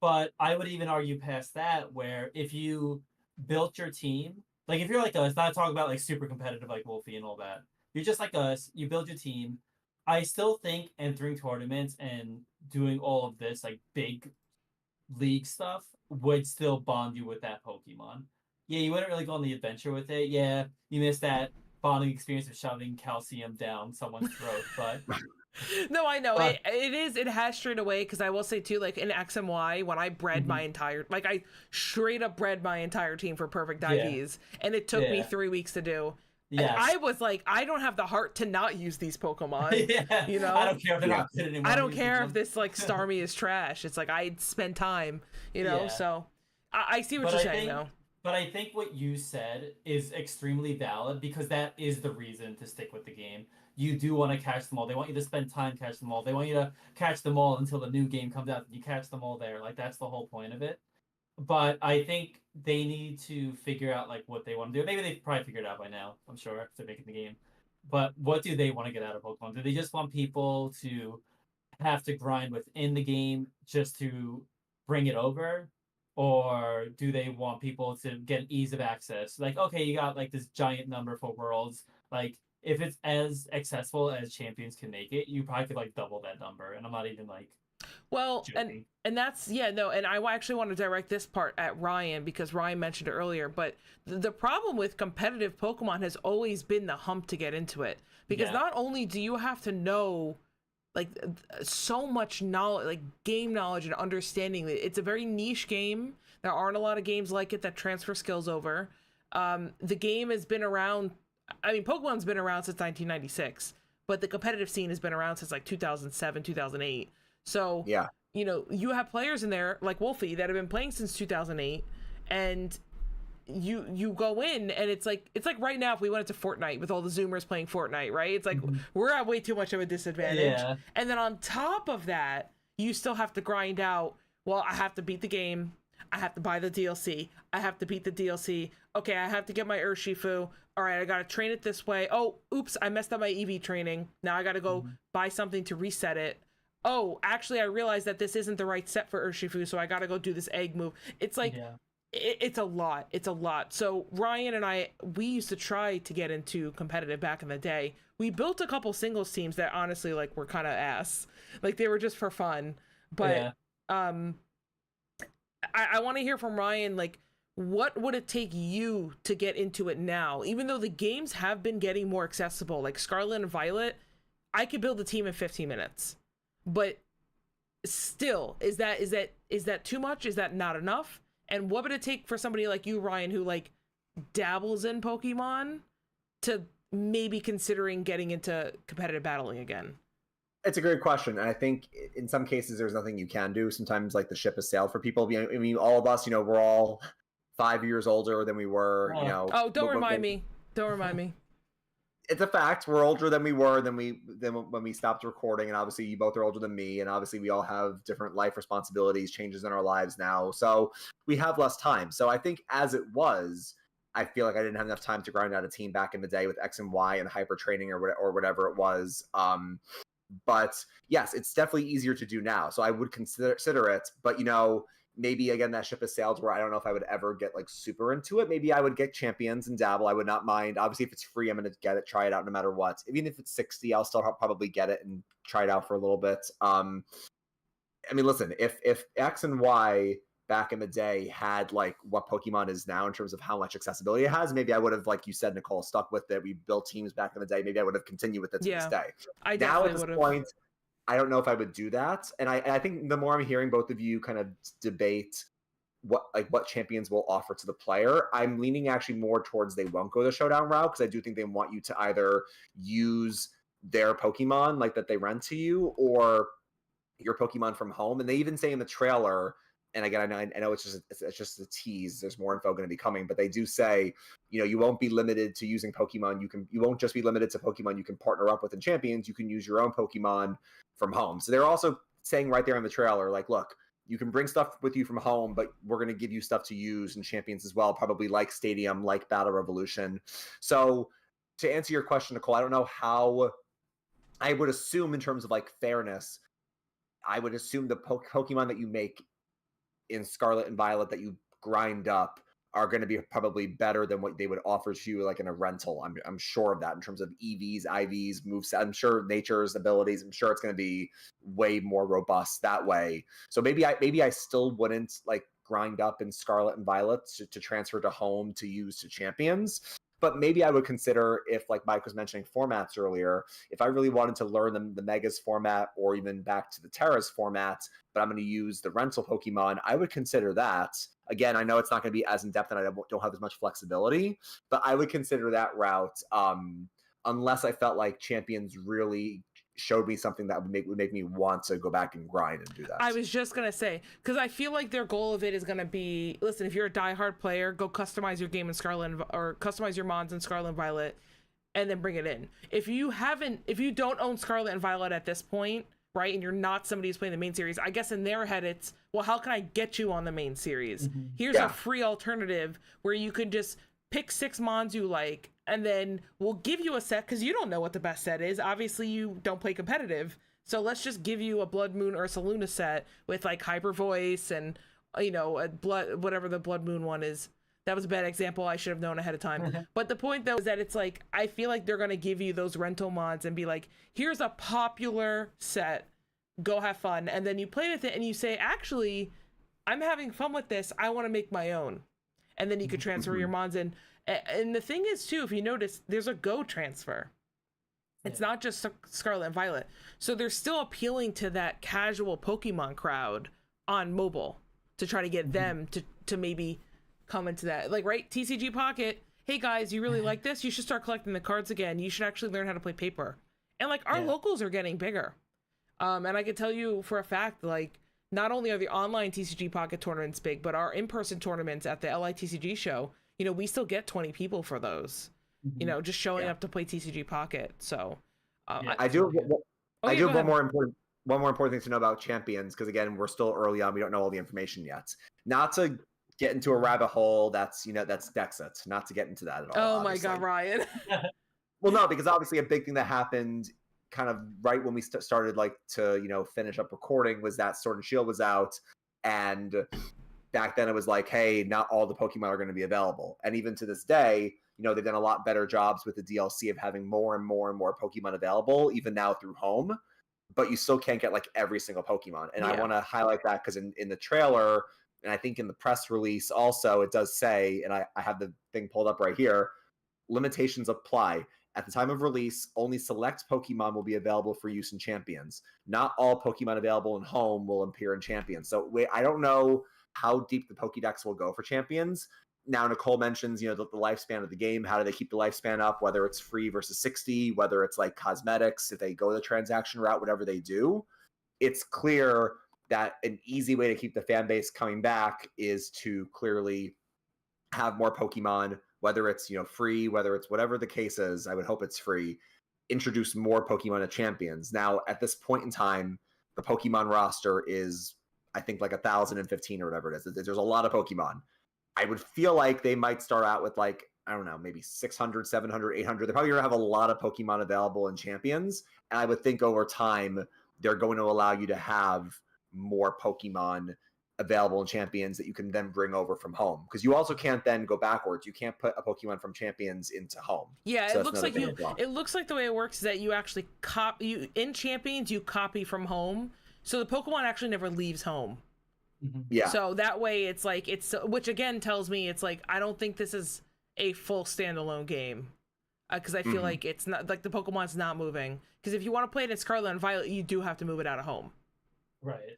But I would even argue past that, where if you built your team, like if you're like us, not talking about like super competitive like Wolfie and all that, you're just like us, you build your team. I still think entering tournaments and doing all of this like big league stuff would still bond you with that Pokemon. Yeah, you wouldn't really go on the adventure with it. Yeah, you miss that bonding experience of shoving calcium down someone's throat, but No, I know but it has strayed away, because I will say too, like in X and Y, when I bred my entire, like I straight up bred my entire team for perfect yeah, IVs, and it took me yeah, 3 weeks to do. And yes. I was like, I don't have the heart to not use these Pokemon, Yeah, you I know? don't care if they're Yeah. not good anymore. I I'm don't using care if them. this like Starmie is trash. It's like I spend time, you know? Yeah, So I see what but you're I saying think, though. but I think what you said is extremely valid because that is the reason to stick with the game. You do want to catch them all. They want you to spend time catching them all. They want you to catch them all until the new game comes out. You catch them all there. Like that's the whole point of it. But I think they need to figure out like what they want to do. Maybe they've probably figured it out by now. I'm sure if they're making the game. But what do they want to get out of Pokemon? Do they just want people to have to grind within the game just to bring it over? Or do they want people to get ease of access? Like, okay, you got like this giant number for worlds. Like, if it's as accessible as Champions can make it, you probably could like double that number. And I'm not even like Well, joking. and that's, yeah, no, and I actually want to direct this part at Ryan, because Ryan mentioned it earlier, but the problem with competitive Pokemon has always been the hump to get into it, because Yeah. not only do you have to know like so much knowledge, like game knowledge and understanding, it's a very niche game. There aren't a lot of games like it that transfer skills over. The game has been around, I mean, Pokemon's been around since 1996, but the competitive scene has been around since like 2007, 2008. So, Yeah. you know, you have players in there like Wolfie that have been playing since 2008, and you go in and it's like right now if we went into Fortnite with all the Zoomers playing Fortnite, right? It's like we're at way too much of a disadvantage. Yeah. And then on top of that, you still have to grind out, well, I have to beat the game. I have to buy the DLC. I have to beat the DLC. Okay, I have to get my Urshifu. All right, I got to train it this way. Oh, oops, I messed up my EV training. Now I got to go buy something to reset it. Oh, actually, I realized that this isn't the right set for Urshifu, so I got to go do this egg move. It's like, Yeah. it's a lot. It's a lot. So Ryan and I, we used to try to get into competitive back in the day. We built a couple singles teams that honestly, like, were kind of ass. Like, they were just for fun. But Yeah. I want to hear from Ryan, like, what would it take you to get into it now? Even though the games have been getting more accessible, like Scarlet and Violet, I could build a team in 15 minutes. But still, is that too much? Is that not enough? And what would it take for somebody like you, Ryan, who like dabbles in Pokemon, to maybe considering getting into competitive battling again? It's a great question. And I think in some cases there's nothing you can do. Sometimes like the ship has sailed for people. I mean, all of us, you know, we're all 5 years older than we were, you know. Oh, don't remind me. Don't remind me. It's a fact. We're older than we were than when we stopped recording, and obviously you both are older than me, and obviously we all have different life responsibilities, changes in our lives now, so we have less time. So I think as it was, I feel like I didn't have enough time to grind out a team back in the day with X and Y and hyper training or whatever it was. But yes, it's definitely easier to do now, so I would consider it. But you know, maybe again that ship has sailed where I don't know if I would ever get like super into it. Maybe I would get Champions and dabble. I would not mind. Obviously, if it's free, I'm going to get it, try it out no matter what. Even if it's 60, I'll still probably get it and try it out for a little bit. I mean, listen, if X and Y back in the day had like what Pokemon is now in terms of how much accessibility it has, maybe I would have, like you said, Nicole, stuck with it. We built teams back in the day. Maybe I would have continued with it to this day. I now at definitely this would have. point, I don't know if I would do that. And I think the more I'm hearing both of you kind of debate what champions will offer to the player, I'm leaning actually more towards they won't go the showdown route, because I do think they want you to either use their Pokemon like that they rent to you, or your Pokemon from home. And they even say in the trailer, and again, I know it's just a tease. There's more info going to be coming, but they do say, you won't be limited to using Pokemon. You won't just be limited to Pokemon you can partner up with in Champions. You can use your own Pokemon from home. So they're also saying right there in the trailer, like, look, you can bring stuff with you from home, but we're going to give you stuff to use in Champions as well, probably like Stadium, like Battle Revolution. So to answer your question, Nicole, I don't know how. I would assume in terms of like fairness, I would assume the Pokemon that you make in Scarlet and Violet that you grind up are going to be probably better than what they would offer to you like in a rental. I'm sure of that in terms of EVs, IVs, moves. I'm sure nature's abilities. I'm sure it's going to be way more robust that way. So maybe I still wouldn't like grind up in Scarlet and Violet to transfer to home to use to Champions. But maybe I would consider, if like Mike was mentioning formats earlier, if I really wanted to learn the Megas format or even back to the Terras format, but I'm going to use the rental Pokemon, I would consider that. Again, I know it's not going to be as in-depth and I don't have as much flexibility, but I would consider that route unless I felt like Champions really showed me something that would make me want to go back and grind and do that. I was just gonna say, because I feel like their goal of it is gonna be, listen, if you're a diehard player, go customize your game in or customize your mons in Scarlet and Violet, and then bring it in. If you don't own Scarlet and Violet at this point, right, and you're not somebody who's playing the main series, I guess in their head it's, well, how can I get you on the main series? Here's a free alternative where you could just pick 6 mons you like, and then we'll give you a set, because you don't know what the best set is. Obviously, you don't play competitive, so let's just give you a Blood Moon or a Saluna set with like Hyper Voice and a whatever the Blood Moon one is. That was a bad example. I should have known ahead of time. But the point though is that it's like, I feel like they're gonna give you those rental mods and be like, here's a popular set, go have fun, and then you play with it and you say, actually, I'm having fun with this. I want to make my own. And then you could transfer your mons in. And the thing is, too, if you notice, there's a Go transfer. It's not just Scarlet and Violet. So they're still appealing to that casual Pokemon crowd on mobile to try to get them to maybe come into that. Like, right, TCG Pocket, hey, guys, you really like this? You should start collecting the cards again. You should actually learn how to play paper. And, like, our locals are getting bigger. And I can tell you for a fact, like, not only are the online TCG Pocket tournaments big, but our in-person tournaments at the LI TCG show, we still get 20 people for those, just showing up to play TCG Pocket. So I do have one more important thing to know about Champions, because again, we're still early on. We don't know all the information yet. Not to get into a rabbit hole that's Dexit, not to get into that at all. Oh my God, Ryan. Well, no, because obviously a big thing that happened kind of right when we started to finish up recording was that Sword and Shield was out, and back then it was like, hey, not all the Pokemon are going to be available. And even to this day, they've done a lot better jobs with the DLC of having more and more and more Pokemon available, even now through home, but you still can't get like every single Pokemon. And I want to highlight that because in the trailer, and I think in the press release also, it does say, and I have the thing pulled up right here, limitations apply. At the time of release, only select Pokemon will be available for use in Champions. Not all Pokemon available in home will appear in Champions. So I don't know how deep the Pokédex will go for Champions. Now, Nicole mentions, the lifespan of the game. How do they keep the lifespan up, whether it's free versus 60, whether it's like cosmetics, if they go the transaction route, whatever they do. It's clear that an easy way to keep the fan base coming back is to clearly have more Pokemon, whether it's free, whether it's whatever the case is. I would hope it's free. Introduce more Pokemon to Champions. Now, at this point in time, the Pokemon roster is, I think, like 1,015 or whatever it is. There's a lot of Pokemon. I would feel like they might start out with like, I don't know, maybe 600, 700, 800. They're probably going to have a lot of Pokemon available in Champions. And I would think over time, they're going to allow you to have more Pokemon available in Champions that you can then bring over from home, because you also can't then go backwards. You can't put a Pokemon from Champions into home. Yeah, so it looks like it looks like the way it works is that you actually in Champions, you copy from home, so the Pokemon actually never leaves home. Yeah, so that way it's like, which again tells me it's like, I don't think this is a full standalone game, because I feel like it's not like the Pokemon's not moving, because if you want to play it in Scarlet and Violet, you do have to move it out of home. Right.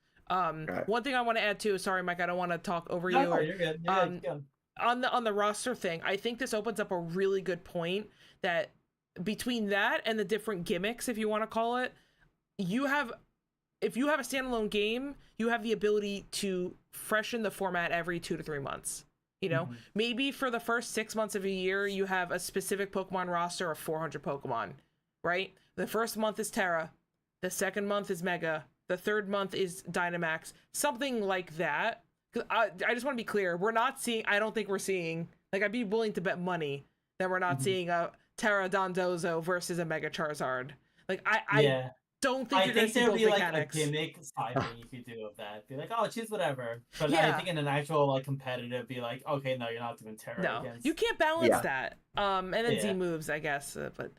One thing I want to add too, sorry Mike, I don't want to talk over you. No, you're good. You're good. On the roster thing, I think this opens up a really good point, that between that and the different gimmicks, if you want to call it, you have if you have a standalone game, you have the ability to freshen the format every 2 to 3 months. You know, maybe for the first 6 months of a year, you have a specific Pokemon roster of 400 Pokemon, right? The first month is Terra, the second month is Mega, the third month is Dynamax, something like that. I just want to be clear, I don't think we're seeing, like, I'd be willing to bet money that we're not seeing a Terra Dondozo versus a Mega Charizard. Like, I don't think you're going to see both mechanics. Like a gimmick side thing you could do of that. Be like, oh, choose whatever. But Yeah. I think in an actual like competitive, be like, okay, no, you're not doing Terra. No, against... you can't balance that. And then Z moves, I guess. But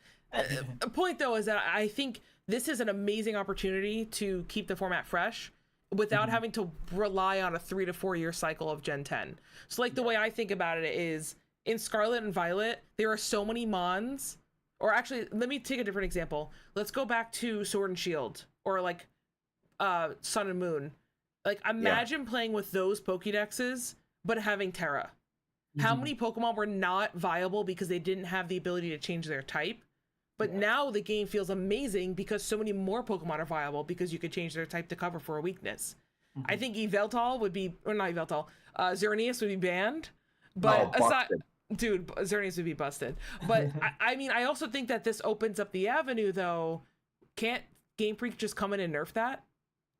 the point though is that I think this is an amazing opportunity to keep the format fresh without having to rely on a 3 to 4 year cycle of Gen 10. So like the way I think about it is in Scarlet and Violet, there are so many Mons. Or actually, let me take a different example. Let's go back to Sword and Shield or like Sun and Moon. Like imagine playing with those Pokédexes, but having Terra. How many Pokemon were not viable because they didn't have the ability to change their type? But now the game feels amazing because so many more Pokemon are viable because you could change their type to cover for a weakness. I think Yveltal would be, or not Yveltal, Xerneas would be banned. But aside, dude, Xerneas would be busted. But I mean, I also think that this opens up the avenue, though. Can't Game Freak just come in and nerf that?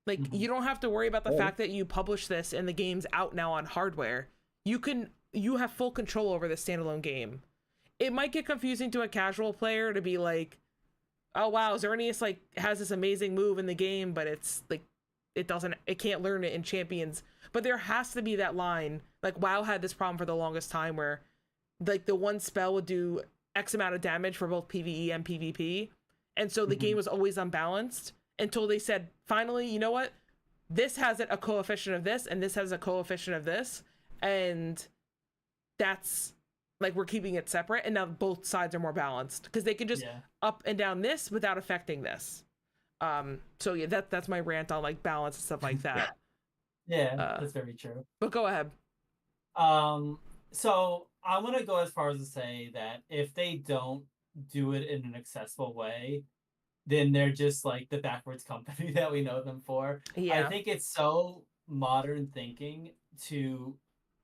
Like, you don't have to worry about the fact that you publish this and the game's out now on hardware. You have full control over the standalone game. It might get confusing to a casual player to be like, oh wow, Xerneas like has this amazing move in the game, but it's like it can't learn it in Champions. But there has to be that line. Like WoW had this problem for the longest time where like the one spell would do X amount of damage for both PvE and PvP. And so the game was always unbalanced until they said, finally, you know what? This has a coefficient of this and this has a coefficient of this. And that's like, we're keeping it separate. And now both sides are more balanced because they can just up and down this without affecting this. So yeah, that's my rant on like balance and stuff like that. That's very true. But go ahead. So I'm gonna go as far as to say that if they don't do it in an accessible way, then they're just like the backwards company that we know them for. I think it's so modern thinking to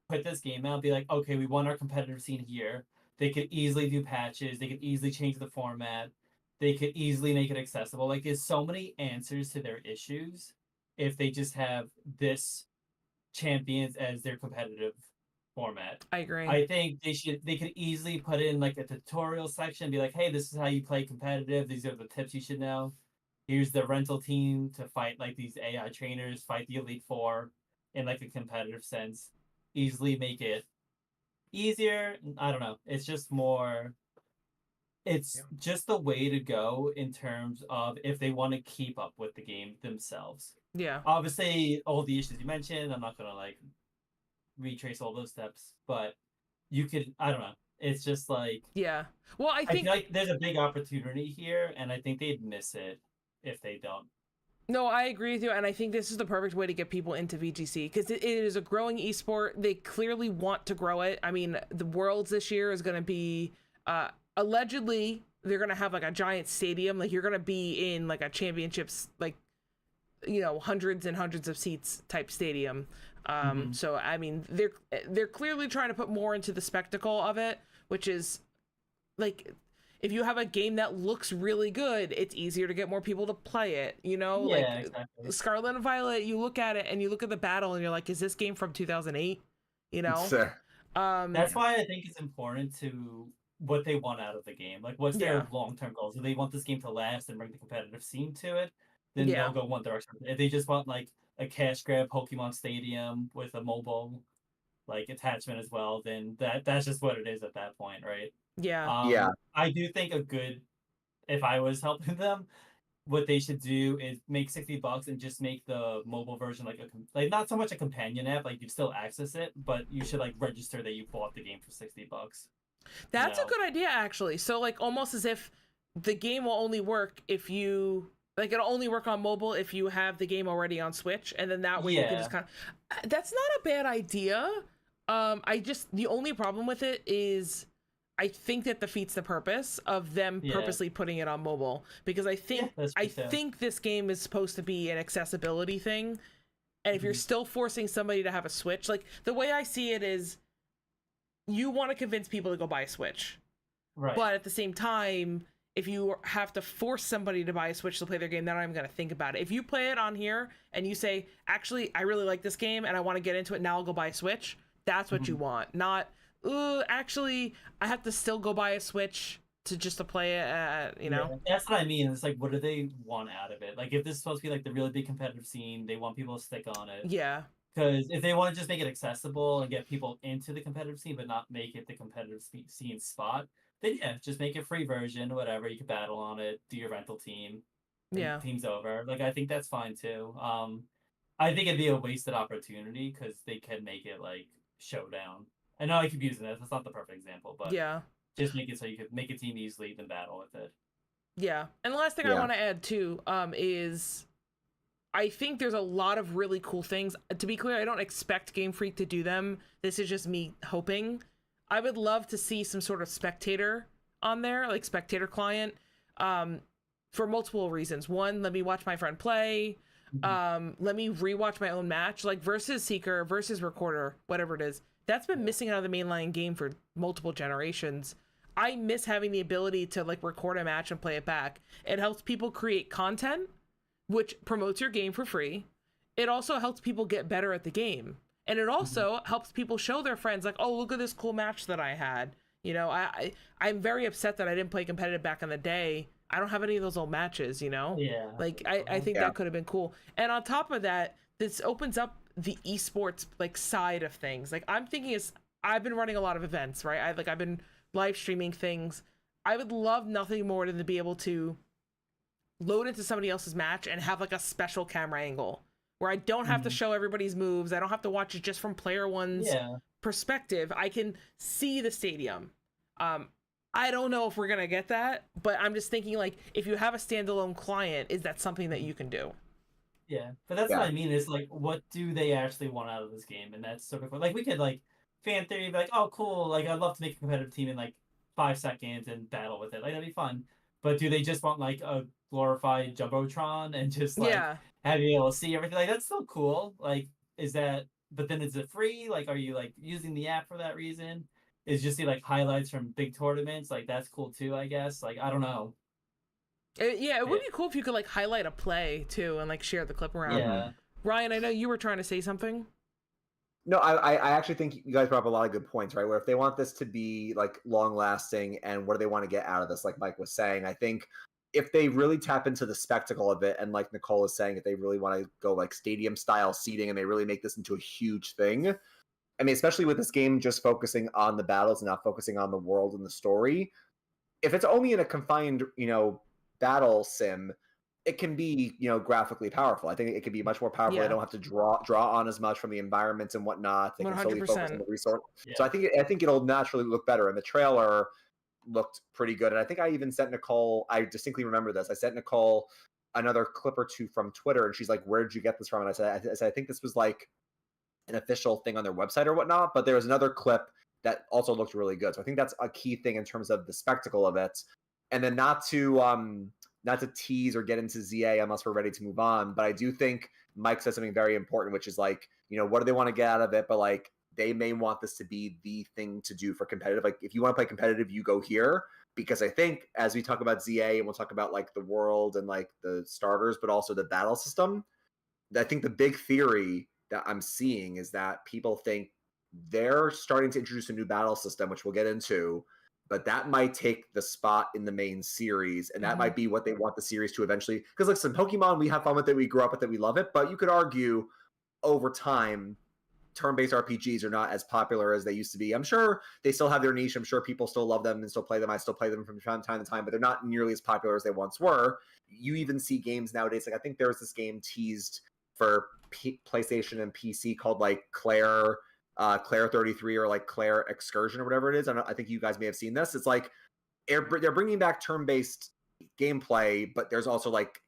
put this game out and be like, okay, we want our competitive scene here. They could easily do patches. They could easily change the format. They could easily make it accessible. Like, there's so many answers to their issues if they just have this champions as their competitive format. I agree. I think they could easily put in like a tutorial section and be like, hey, this is how you play competitive. These are the tips you should know. Here's the rental team to fight like these AI trainers, fight the Elite Four in like a competitive sense. Easily make it easier. I don't know. It's just more. It's just the way to go in terms of if they want to keep up with the game themselves. Yeah. Obviously, all the issues you mentioned, I'm not gonna like retrace all those steps, but you could. I don't know. It's just like Well, I think feel like there's a big opportunity here, and I think they'd miss it if they don't. No, I agree with you, and I think this is the perfect way to get people into VGC because it is a growing esport. They clearly want to grow it. I mean, the Worlds this year is going to be allegedly they're going to have like a giant stadium. Like you're going to be in like a championships, like hundreds and hundreds of seats type stadium. So I mean, they're clearly trying to put more into the spectacle of it, which is like. If you have a game that looks really good, it's easier to get more people to play it, Exactly. Scarlet and Violet, you look at it and you look at the battle and you're like, is this game from 2008? That's why I think it's important to what they want out of the game. Like, what's their long-term goals? If they want this game to last and bring the competitive scene to it, then they'll go one direction. If they just want like a cash grab Pokemon Stadium with a mobile like attachment as well, then that's just what it is at that point, right? I do think if I was helping them, what they should do is make $60 and just make the mobile version like not so much a companion app, like you still access it, but you should like register that you bought the game for $60. That's a good idea, actually. So like almost as if the game will only work if you like it'll only work on mobile if you have the game already on Switch, and then that way you can just kind of. That's not a bad idea. The only problem with it is. I think that defeats the purpose of them purposely putting it on mobile, because I think this game is supposed to be an accessibility thing. And if you're still forcing somebody to have a Switch, like the way I see it is you want to convince people to go buy a Switch. Right. But at the same time, if you have to force somebody to buy a Switch to play their game, then I'm going to think about it. If you play it on here and you say, actually, I really like this game and I want to get into it, now I'll go buy a Switch. That's what you want. Not, actually, I have to still go buy a Switch to play it, you know? Yeah, that's what I mean. It's like, what do they want out of it? Like, if this is supposed to be like the really big competitive scene, they want people to stick on it. Yeah. Because if they want to just make it accessible and get people into the competitive scene, but not make it the competitive scene spot, then yeah, just make a free version, whatever. You can battle on it, do your rental team. Yeah. Team's over. Like, I think that's fine too. I think it'd be a wasted opportunity because they can make it like showdown. I know I keep using that. That's not the perfect example, but yeah, just make it so you could make a team easily, then battle with it. Yeah. And the last thing I want to add too, is I think there's a lot of really cool things. To be clear, I don't expect Game Freak to do them. This is just me hoping. I would love to see some sort of spectator on there, like spectator client, for multiple reasons. One, let me watch my friend play. Let me rewatch my own match, like versus Seeker, versus Recorder, whatever it is. That's been missing out of the mainline game for multiple generations. I miss having the ability to like record a match and play it back. It helps people create content, which promotes your game for free. It also helps people get better at the game. And it also helps people show their friends, like, oh, look at this cool match that I had. You know, I'm very upset that I didn't play competitive back in the day. I don't have any of those old matches, you know? Yeah. Like, I think that could have been cool. And on top of that, this opens up the esports, like, side of things. Like, I'm thinking I've been running a lot of events, right? I've been live streaming things. I would love nothing more than to be able to load into somebody else's match and have, like, a special camera angle where I don't have to show everybody's moves. I don't have to watch it just from player one's perspective. I can see the stadium. I don't know if we're going to get that, but I'm just thinking, like, if you have a standalone client, is that something that you can do? Yeah, but that's what I mean. Is like, what do they actually want out of this game? And that's sort of like, we could like fan theory, be like, oh, cool. Like, I'd love to make a competitive team in like 5 seconds and battle with it. Like, that'd be fun. But do they just want like a glorified jumbotron and just like have you able to see everything? Like, that's still cool. Like, is that? But then is it free? Like, are you like using the app for that reason? Is just see like highlights from big tournaments? Like, that's cool too, I guess. Like, I don't know. It would be cool if you could like highlight a play too and like share the clip around. Yeah. Ryan, I know you were trying to say something. No, I actually think you guys brought up a lot of good points, right? Where if they want this to be like long lasting and what do they want to get out of this, like Mike was saying, I think if they really tap into the spectacle of it, and like Nicole is saying, if they really want to go like stadium style seating and they really make this into a huge thing, I mean, especially with this game just focusing on the battles and not focusing on the world and the story, if it's only in a confined, battle sim, it can be, graphically powerful. I think it can be much more powerful. They don't have to draw on as much from the environments and whatnot. They can solely focus on the resource. Yeah. So I think it'll naturally look better. And the trailer looked pretty good. And I think I even sent Nicole, I distinctly remember this. I sent Nicole another clip or two from Twitter, and she's like, "Where did you get this from?" And I said, I think this was like an official thing on their website or whatnot. But there was another clip that also looked really good. So I think that's a key thing in terms of the spectacle of it. And then not to tease or get into ZA unless we're ready to move on, but I do think Mike said something very important, which is like, what do they want to get out of it? But like, they may want this to be the thing to do for competitive. Like, if you want to play competitive, you go here. Because I think as we talk about ZA and we'll talk about like the world and like the starters, but also the battle system, I think the big theory that I'm seeing is that people think they're starting to introduce a new battle system, which we'll get into, but that might take the spot in the main series, and that might be what they want the series to eventually. Because listen, Pokemon, we have fun with it, we grew up with it, we love it, but you could argue over time, turn-based RPGs are not as popular as they used to be. I'm sure they still have their niche. I'm sure people still love them and still play them. I still play them from time to time, but they're not nearly as popular as they once were. You even see games nowadays, like I think there was this game teased for PlayStation and PC called like Claire 33 or like Claire Excursion or whatever it is. I think you guys may have seen this. It's like they're bringing back turn-based gameplay, but there's also like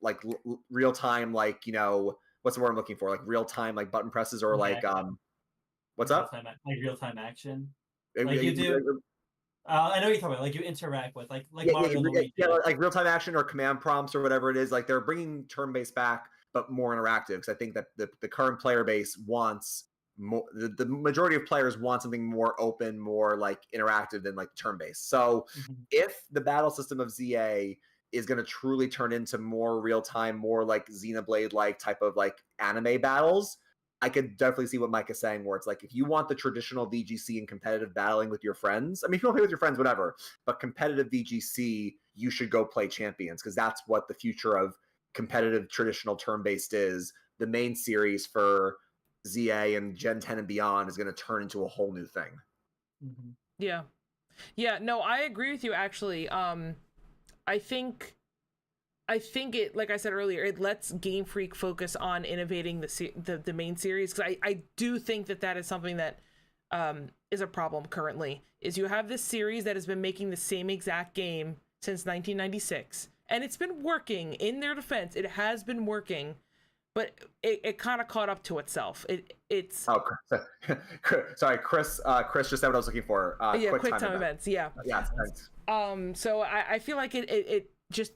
real time, like, what's the word I'm looking for? Like real time, like button presses or like what's up? Like real time action. Like you do. I know what you're talking about. Like you interact with like Yeah, Mario and Luigi. like real time action or command prompts or whatever it is. Like they're bringing turn based back, but more interactive. Because I think that the current player base wants more. The majority of players want something more open, more like interactive than like turn based. So if the battle system of ZA is going to truly turn into more real time, more like Xenoblade like type of like anime battles, I could definitely see what Mike is saying, where it's like if you want the traditional VGC and competitive battling with your friends, I mean, if you want to play with your friends, whatever, but competitive VGC, you should go play Champions, because that's what the future of competitive traditional turn-based is. The main series for ZA and Gen 10 and beyond is going to turn into a whole new thing. Yeah. Yeah, no, I agree with you, actually. I think it, like I said earlier, it lets Game Freak focus on innovating the main series, because I do think that is something that is a problem currently. Is you have this series that has been making the same exact game since 1996, and it's been working. In their defense, it has been working, but it kind of caught up to itself. It's sorry, Chris just said what I was looking for. Yeah, quick time events. Yeah. Thanks. So I feel like it just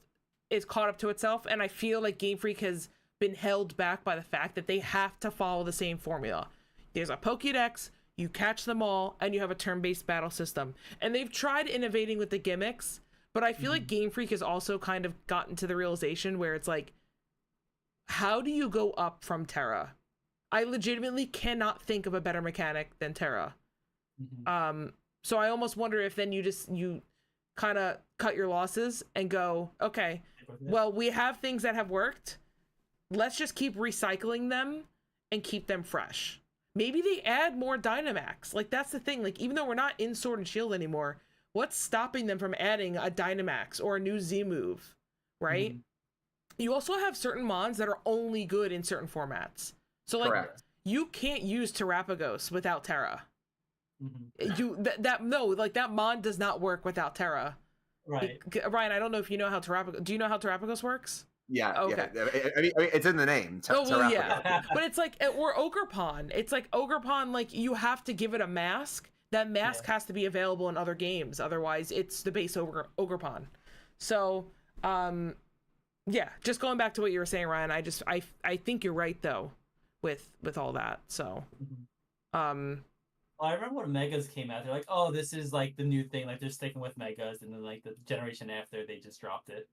is caught up to itself, and I feel like Game Freak has been held back by the fact that they have to follow the same formula. There's a Pokédex, you catch them all, and you have a turn-based battle system. And they've tried innovating with the gimmicks, but I feel like Game Freak has also kind of gotten to the realization where it's like, how do you go up from Terra? I legitimately cannot think of a better mechanic than Terra. So I almost wonder if then you kind of cut your losses and go, okay, well, we have things that have worked. Let's just keep recycling them and keep them fresh. Maybe they add more Dynamax. Like, that's the thing. Like, even though we're not in Sword and Shield anymore, what's stopping them from adding a Dynamax or a new Z move, right? You also have certain mons that are only good in certain formats. So, like, Correct. You can't use Terrapagos without Terra. That mon does not work without Terra. Right. Ryan, I don't know if you know how Terrapagos... Do you know how Terrapagos works? Yeah. Okay. Yeah. I mean, it's in the name. Yeah. But it's like, or Ogerpon. It's like Ogerpon, like, you have to give it a mask. That mask has to be available in other games. Otherwise, it's the base Ogerpon. So, yeah, just going back to what you were saying, Ryan, I think you're right, though, with all that. So, Well, I remember when Megas came out, they're like, oh, this is like the new thing. Like they're sticking with Megas, and then like the generation after, they just dropped it.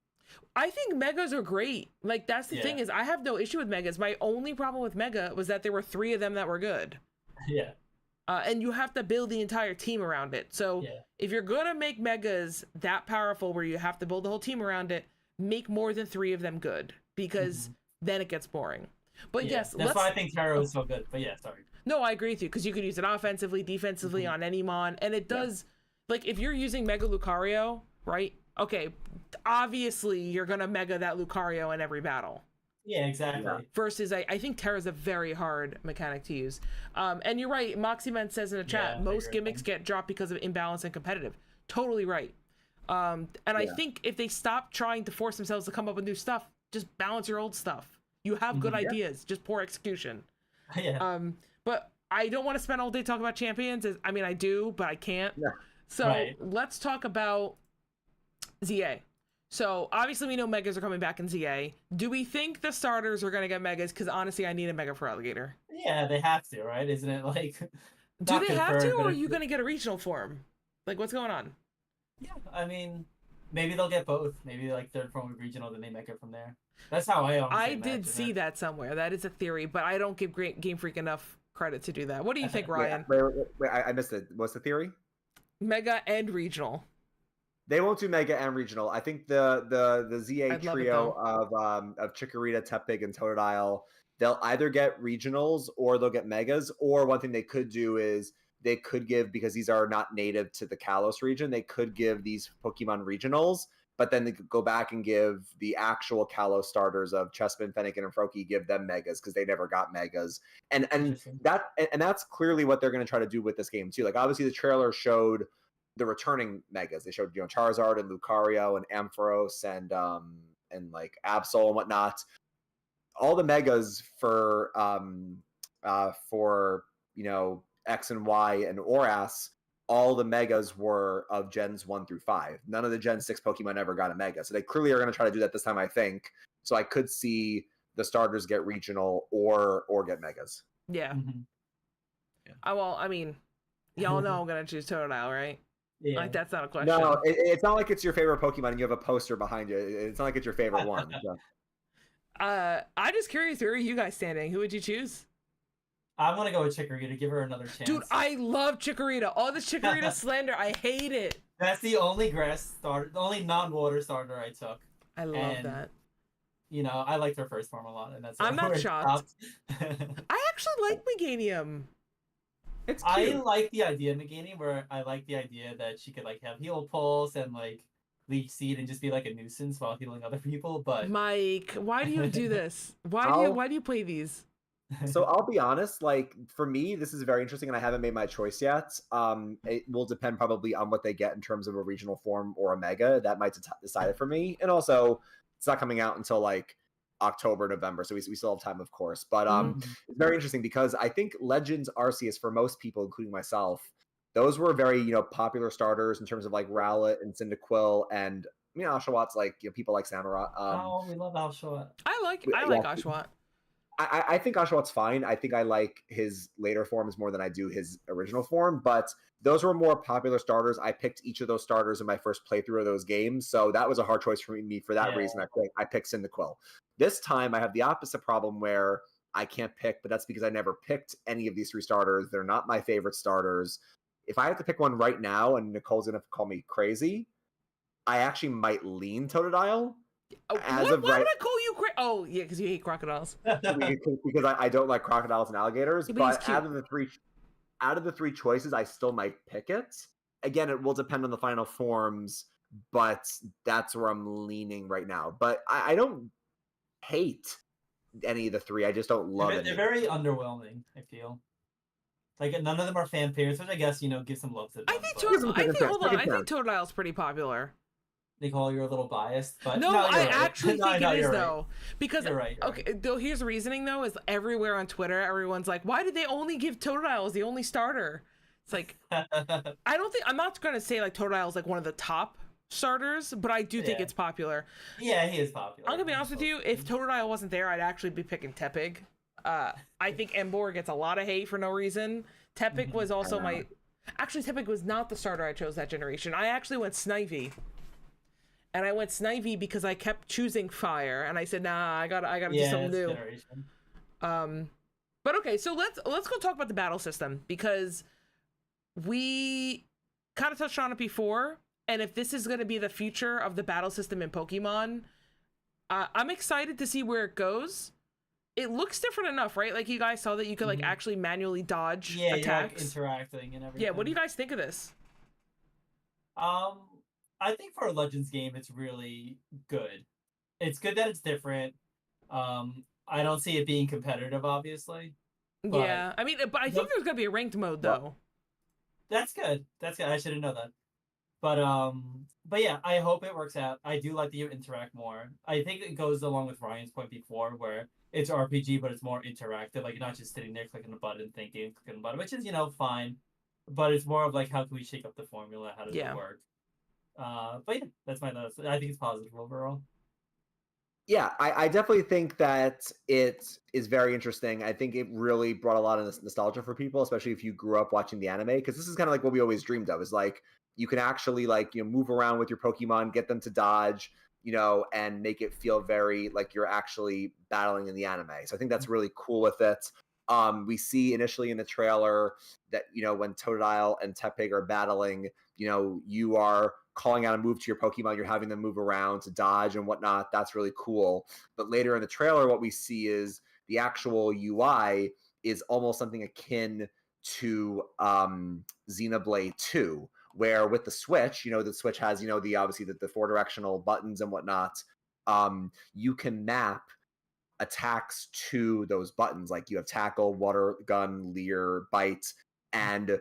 I think Megas are great. Like, that's the thing, is I have no issue with Megas. My only problem with Mega was that there were 3 of them that were good. Yeah. And you have to build the entire team around it. So if you're gonna make Megas that powerful where you have to build the whole team around it, make more than 3 of them good, because then it gets boring. But yes, that's why I think Terra is so good. But yeah, sorry. No, I agree with you, because you could use it offensively, defensively, on any mon, and it does. Like, if you're using Mega Lucario, right? Okay, obviously you're gonna Mega that Lucario in every battle. Yeah, exactly. Versus, I think Terra's a very hard mechanic to use. And you're right, Moxieman says in the chat, most gimmicks get dropped because of imbalance and competitive. Totally right. And I think if they stop trying to force themselves to come up with new stuff, just balance your old stuff. You have good ideas, just poor execution. But I don't want to spend all day talking about champions. I mean, I do, but I can't. So let's talk about ZA. So obviously we know Megas are coming back in ZA. Do we think the starters are going to get Megas? Because honestly, I need a Mega for Alligator. Yeah, they have to, right? Isn't it like... Do they have to, or are you going to get a regional form? Like, what's going on? Yeah, I mean, maybe they'll get both. Maybe like third form of regional, then they make it from there. That's how I did see that somewhere. That is a theory, but I don't give Game Freak enough credit to do that. What do you think, Ryan? Wait, I missed it. What's the theory? Mega and regional. They won't do Mega and regional. I think the ZA trio of Chikorita, Tepig, and Totodile, they'll either get regionals or they'll get Megas. Or one thing they could do is they could give, because these are not native to the Kalos region, they could give these Pokemon regionals, but then they could go back and give the actual Kalos starters of Chespin, Fennekin, and Froakie, give them Megas because they never got Megas. And that's clearly what they're going to try to do with this game too. Like, obviously the trailer showed the returning Megas. They showed, Charizard and Lucario and Ampharos and like Absol and whatnot. All the Megas for X and Y and Oras all the megas were of gens 1 through 5. None of the Gen 6 Pokemon ever got a mega. So they clearly are going to try to do that this time, I think. So I could see the starters get regional or get megas. Yeah. Mhm. Well, I mean, y'all know I'm gonna choose Totodile, right? Yeah. Like that's not a question. No, it's not like it's your favorite Pokemon and you have a poster behind you. It's not like it's your favorite one. So. I'm just curious, where are you guys standing? Who would you choose? I'm gonna go with Chikorita to give her another chance. Dude, I love Chikorita. All this Chikorita slander, I hate it. That's the only grass starter, the only non-water starter I took. I love that. You know, I liked her first form a lot, and that's I'm not where it shocked. stopped. I actually like Meganium. It's I cute. like the idea of Meganium, where I like the idea that she could like have heal pulse and like leech seed and just be like a nuisance while healing other people. But Mike, why do you do this? Why do you play these? So I'll be honest, like for me, this is very interesting and I haven't made my choice yet. It will depend probably on what they get in terms of a regional form or a mega. That might decide it for me. And also, it's not coming out until like October, November, so we still have time, of course. But it's very interesting because I think Legends Arceus, for most people, including myself, those were very popular starters in terms of like Rowlet and Cyndaquil and Oshawott, like people like Samurott. Oh, we love Alshawat. I like Oshawott. I think Oshawott's fine. I think I like his later forms more than I do his original form, but those were more popular starters. I picked each of those starters in my first playthrough of those games, so that was a hard choice for me for that reason. I picked Cyndaquil. This time, I have the opposite problem where I can't pick, but that's because I never picked any of these 3 starters. They're not my favorite starters. If I have to pick one right now, and Nicole's going to call me crazy, I actually might lean Totodile. Why would I call you crazy? Oh, yeah, because you hate crocodiles. Because I don't like crocodiles and alligators. Yeah, but out of the three choices, I still might pick it. Again, it will depend on the final forms, but that's where I'm leaning right now. But I don't hate any of the 3. I just don't love it. They're very underwhelming, I feel. Like none of them are fan favorites, which I guess give some love to them. I think Totodile's pretty popular. Nicole, you're a little biased, but no, I actually think it is right. though, because you're right. Okay, though here's the reasoning though is everywhere on Twitter, everyone's like, why did they only give Totodile as the only starter? It's like I'm not gonna say like Totodile's like one of the top starters, but I do think it's popular. Yeah, he is popular. I'm gonna be honest with you, if Totodile wasn't there, I'd actually be picking Tepig. I think Emboar gets a lot of hate for no reason. Tepig was also Tepig was not the starter I chose that generation. I actually went Snivy. And I went Snivy because I kept choosing fire, and I said, "Nah, I gotta do something new." But okay, so let's go talk about the battle system because we kind of touched on it before, and if this is going to be the future of the battle system in Pokemon, I'm excited to see where it goes. It looks different enough, right? Like you guys saw that you could like actually manually dodge attacks, interacting and everything. Yeah, what do you guys think of this? I think for a Legends game, it's really good. It's good that it's different. I don't see it being competitive, obviously. Yeah, I mean, but I think there's gonna be a ranked mode though. That's good. That's good. I should have known that. But yeah, I hope it works out. I do like that you interact more. I think it goes along with Ryan's point before, where it's RPG, but it's more interactive. Like you're not just sitting there clicking a button, thinking, clicking a button, which is fine. But it's more of like, how can we shake up the formula? How does it work? But yeah, that's my thoughts. I think it's positive overall. Yeah, I definitely think that it is very interesting. I think it really brought a lot of nostalgia for people, especially if you grew up watching the anime, because this is kind of like what we always dreamed of, is like you can actually like move around with your Pokemon, get them to dodge, and make it feel very like you're actually battling in the anime. So I think that's really cool with it. We see initially in the trailer that when Totodile and Tepig are battling, you are calling out a move to your Pokemon, you're having them move around to dodge and whatnot. That's really cool. But later in the trailer, what we see is the actual UI is almost something akin to Xenoblade 2, where with the Switch, the Switch has, obviously the 4 directional buttons and whatnot. You can map attacks to those buttons. Like you have tackle, water gun, leer, bite, and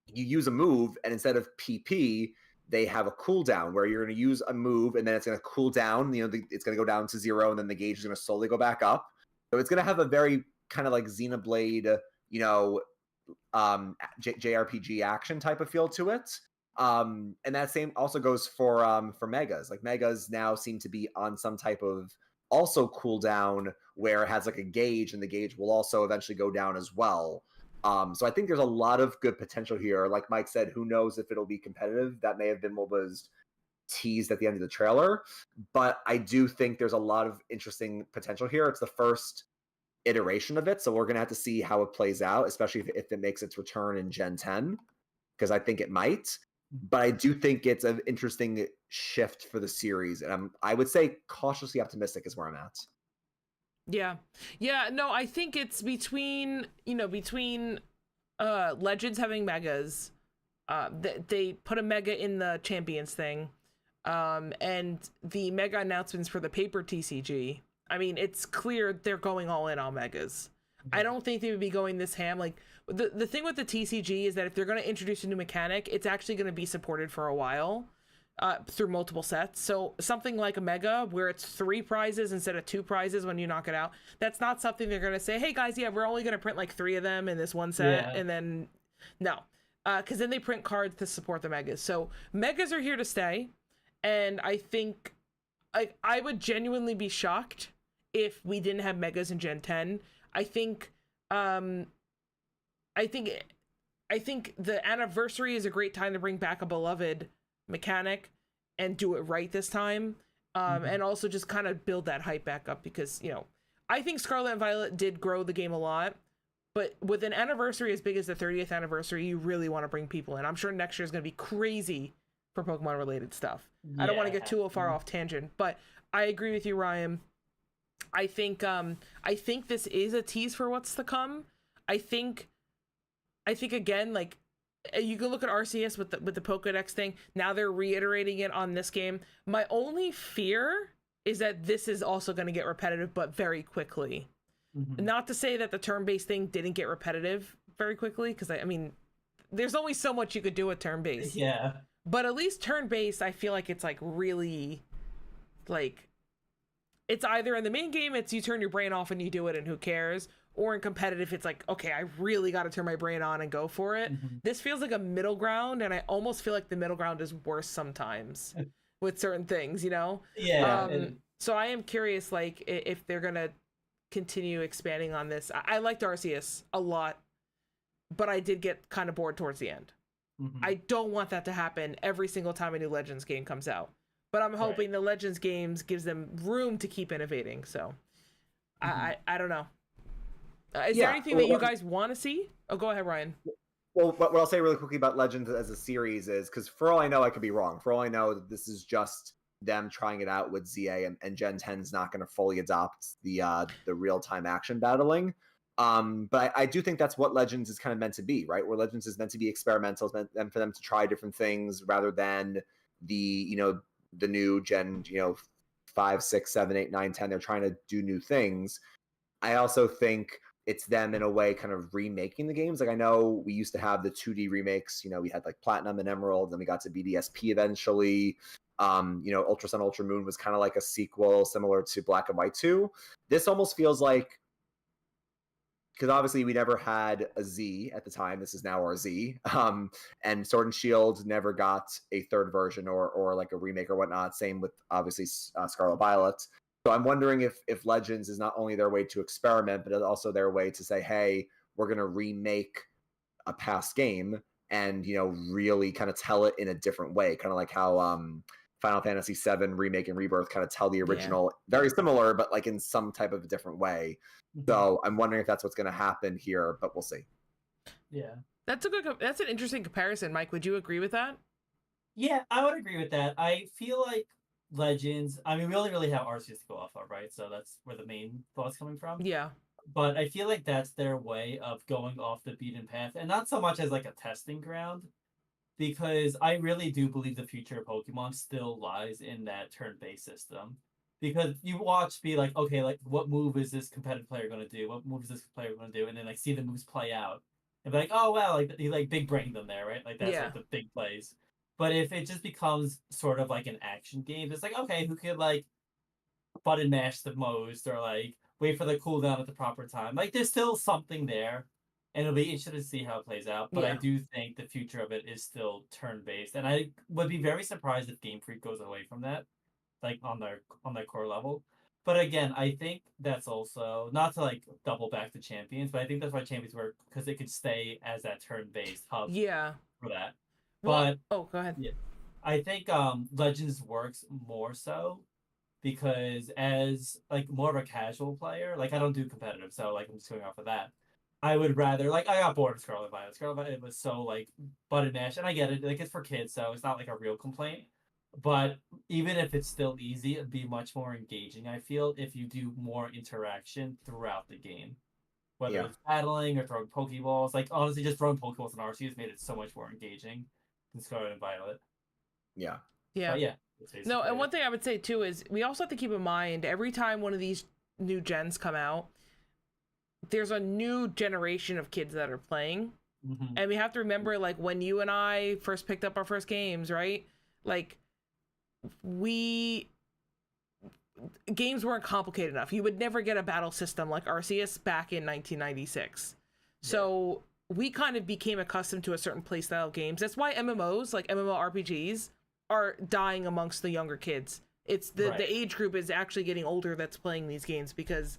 you use a move, and instead of PP, they have a cooldown where you're going to use a move and then it's going to cool down. It's going to go down to 0 and then the gauge is going to slowly go back up. So it's going to have a very kind of like Xenoblade, JRPG action type of feel to it. And that same also goes for megas. Like megas now seem to be on some type of also cooldown where it has like a gauge, and the gauge will also eventually go down as well. So I think there's a lot of good potential here. Like Mike said, who knows if it'll be competitive? That may have been what was teased at the end of the trailer, but I do think there's a lot of interesting potential here. It's the first iteration of it, so we're gonna have to see how it plays out, especially if it makes its return in Gen 10, because I think it might. But I do think it's an interesting shift for the series, and I would say cautiously optimistic is where I'm at. Yeah. No, I think it's between Legends having megas. They put a mega in the Champions thing, and the mega announcements for the paper TCG. I mean, it's clear they're going all in on megas. I don't think they would be going this ham. Like the thing with the TCG is that if they're going to introduce a new mechanic, it's actually going to be supported for a while, through multiple sets. So something like a mega where it's 3 prizes instead of 2 prizes when you knock it out, that's not something they're going to say, hey guys, yeah, we're only going to print like 3 of them in this one set. And then no, because then they print cards to support the megas. So megas are here to stay. And I think I would genuinely be shocked if we didn't have megas in Gen 10. I think the anniversary is a great time to bring back a beloved mechanic and do it right this time. And also just kind of build that hype back up, because, I think Scarlet and Violet did grow the game a lot, but with an anniversary as big as the 30th anniversary, you really want to bring people in. I'm sure next year is going to be crazy for Pokemon related stuff. I don't want to get too far off tangent, but I agree with you, Ryan. I think this is a tease for what's to come. I think again, like, you can look at RCS with the Pokedex thing. Now they're reiterating it on this game. My only fear is that this is also going to get repetitive, but very quickly. Not to say that the turn-based thing didn't get repetitive very quickly, because I mean, there's only so much you could do with turn-based. Yeah. But at least turn-based, I feel like it's like really, like, it's either in the main game, it's you turn your brain off and you do it and who cares, or in competitive, it's like, okay, I really got to turn my brain on and go for it. This feels like a middle ground, and I almost feel like the middle ground is worse sometimes with certain things, Yeah. So I am curious, like, if they're gonna continue expanding on this. I liked Arceus a lot, but I did get kind of bored towards the end. I don't want that to happen every single time a new Legends game comes out, but I'm hoping the Legends games gives them room to keep innovating. So I don't know. Is there anything that you guys want to see? Oh, go ahead, Ryan. Well, what I'll say really quickly about Legends as a series is, because for all I know, I could be wrong. For all I know, this is just them trying it out with ZA, and Gen 10's not going to fully adopt the real-time action battling. But I do think that's what Legends is kind of meant to be, right? Where Legends is meant to be experimental, it's meant for them to try different things rather than the new Gen 5, 6, 7, 8, 9, 10. They're trying to do new things. I also think it's them in a way kind of remaking the games. Like, I know we used to have the 2D remakes. We had like Platinum and Emerald, then we got to BDSP eventually. Ultra Sun, Ultra Moon was kind of like a sequel similar to Black and White 2. This almost feels like, because obviously we never had a Z at the time. This is now our Z. And Sword and Shield never got a third version or like a remake or whatnot. Same with obviously Scarlet Violet. So I'm wondering if Legends is not only their way to experiment, but also their way to say, hey, we're going to remake a past game and, really kind of tell it in a different way. Kind of like how Final Fantasy VII Remake and Rebirth kind of tell the original, very similar, but like in some type of a different way. So I'm wondering if that's what's going to happen here, but we'll see. Yeah. That's an interesting comparison, Mike. Would you agree with that? Yeah, I would agree with that. I feel like Legends, I mean, we only really have Arceus to go off of, right? So that's where the main thought's coming from. Yeah. But I feel like that's their way of going off the beaten path, and not so much as like a testing ground, because I really do believe the future of Pokemon still lies in that turn-based system. Because you watch, be like, okay, like, what move is this competitive player going to do? What move is this player going to do? And then, like, see the moves play out. And be like, oh, wow, like, he, like, big brained them there, right? Like, that's, like, the big plays. But if it just becomes sort of like an action game, it's like, okay, who could, like, button mash the most, or, like, wait for the cooldown at the proper time? Like, there's still something there. and it'll be interesting to see how it plays out. But I Yeah. do think the future of it is still turn-based, and I would be very surprised if Game Freak goes away from that, like on their core level. But again, I think that's also not to like double back to Champions, but I think that's why Champions work because it could stay as that turn-based hub Yeah. for that. Well, But oh, go ahead. yeah, I think Legends works more so because as like more of a casual player, like I don't do competitive, so like I'm just going off of that. I would rather like I got bored of Scarlet Violet. Scarlet Violet was so like button mash, and I get it, like it's for kids, so it's not like a real complaint. But even if it's still easy, it'd be much more engaging, I feel, if you do more interaction throughout the game. Whether Yeah. it's battling or throwing Pokeballs. Like honestly, just throwing Pokeballs in RC has made it so much more engaging than Scarlet and Violet. Yeah. Yeah. But yeah. No, and one thing I would say too is we also have to keep in mind every time one of these new gens come out, there's a new generation of kids that are playing. Mm-hmm. And we have to remember, like, when you and I first picked up our first games, right? Like, games weren't complicated enough. You would never get a battle system like Arceus back in 1996. Yeah. So we kind of became accustomed to a certain playstyle of games. That's why MMOs, like MMORPGs, are dying amongst the younger kids. It's the age group is actually getting older that's playing these games because,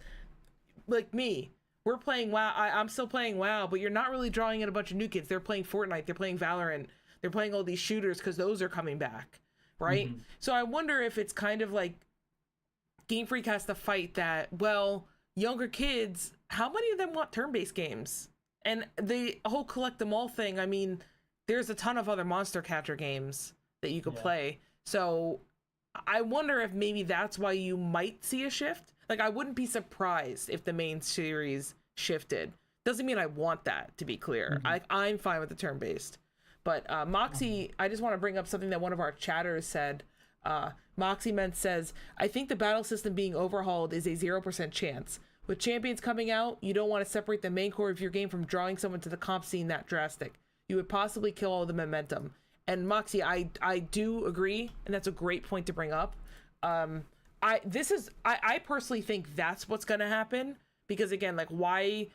like me, we're playing WoW. I'm still playing WoW, but you're not really drawing in a bunch of new kids. They're playing Fortnite. They're playing Valorant. They're playing all these shooters because those are coming back, right? Mm-hmm. So I wonder if it's kind of like Game Freak has to fight that, well, younger kids, how many of them want turn-based games? And the whole collect them all thing, I mean, there's a ton of other monster catcher games that you could play. So I wonder if maybe that's why you might see a shift. Like, I wouldn't be surprised if the main series shifted. Doesn't mean I want that, to be clear. Mm-hmm. I'm fine with the turn-based. But Moxie, I just want to bring up something that one of our chatters said. Moxie Men says, I think the battle system being overhauled is a 0% chance. With Champions coming out, you don't want to separate the main core of your game from drawing someone to the comp scene that drastic. You would possibly kill all the momentum. And Moxie, I do agree, and that's a great point to bring up. I personally think that's what's gonna happen, because again, like, why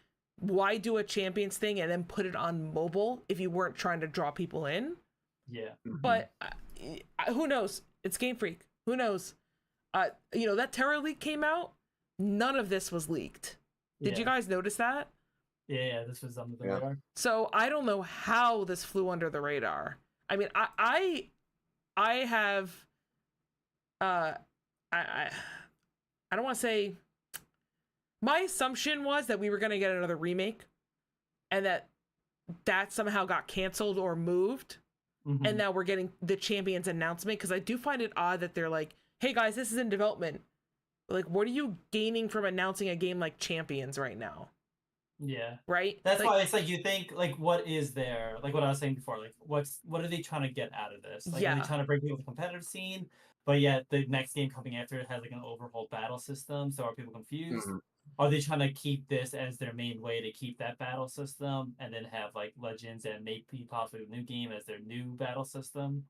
do a Champions thing and then put it on mobile if you weren't trying to draw people in? Yeah. Mm-hmm. But who knows? It's Game Freak. Who knows? That Terra leak came out. None of this was leaked. Did you guys notice that? Yeah, this was under the radar. So I don't know how this flew under the radar. I mean, I have, I don't want to say, my assumption was that we were going to get another remake and that somehow got canceled or moved. Mm-hmm. And now we're getting the Champions announcement, because I do find it odd that they're like, hey guys, this is in development. Like, what are you gaining from announcing a game like Champions right now? Yeah. Right? That's why it's like, you think, like, what is there? Like what I was saying before, like, what are they trying to get out of this? Like, are they trying to bring people to the competitive scene? But yet the next game coming after it has like an overhauled battle system, so are people confused? Mm-hmm. Are they trying to keep this as their main way to keep that battle system and then have like Legends and maybe possibly a new game as their new battle system?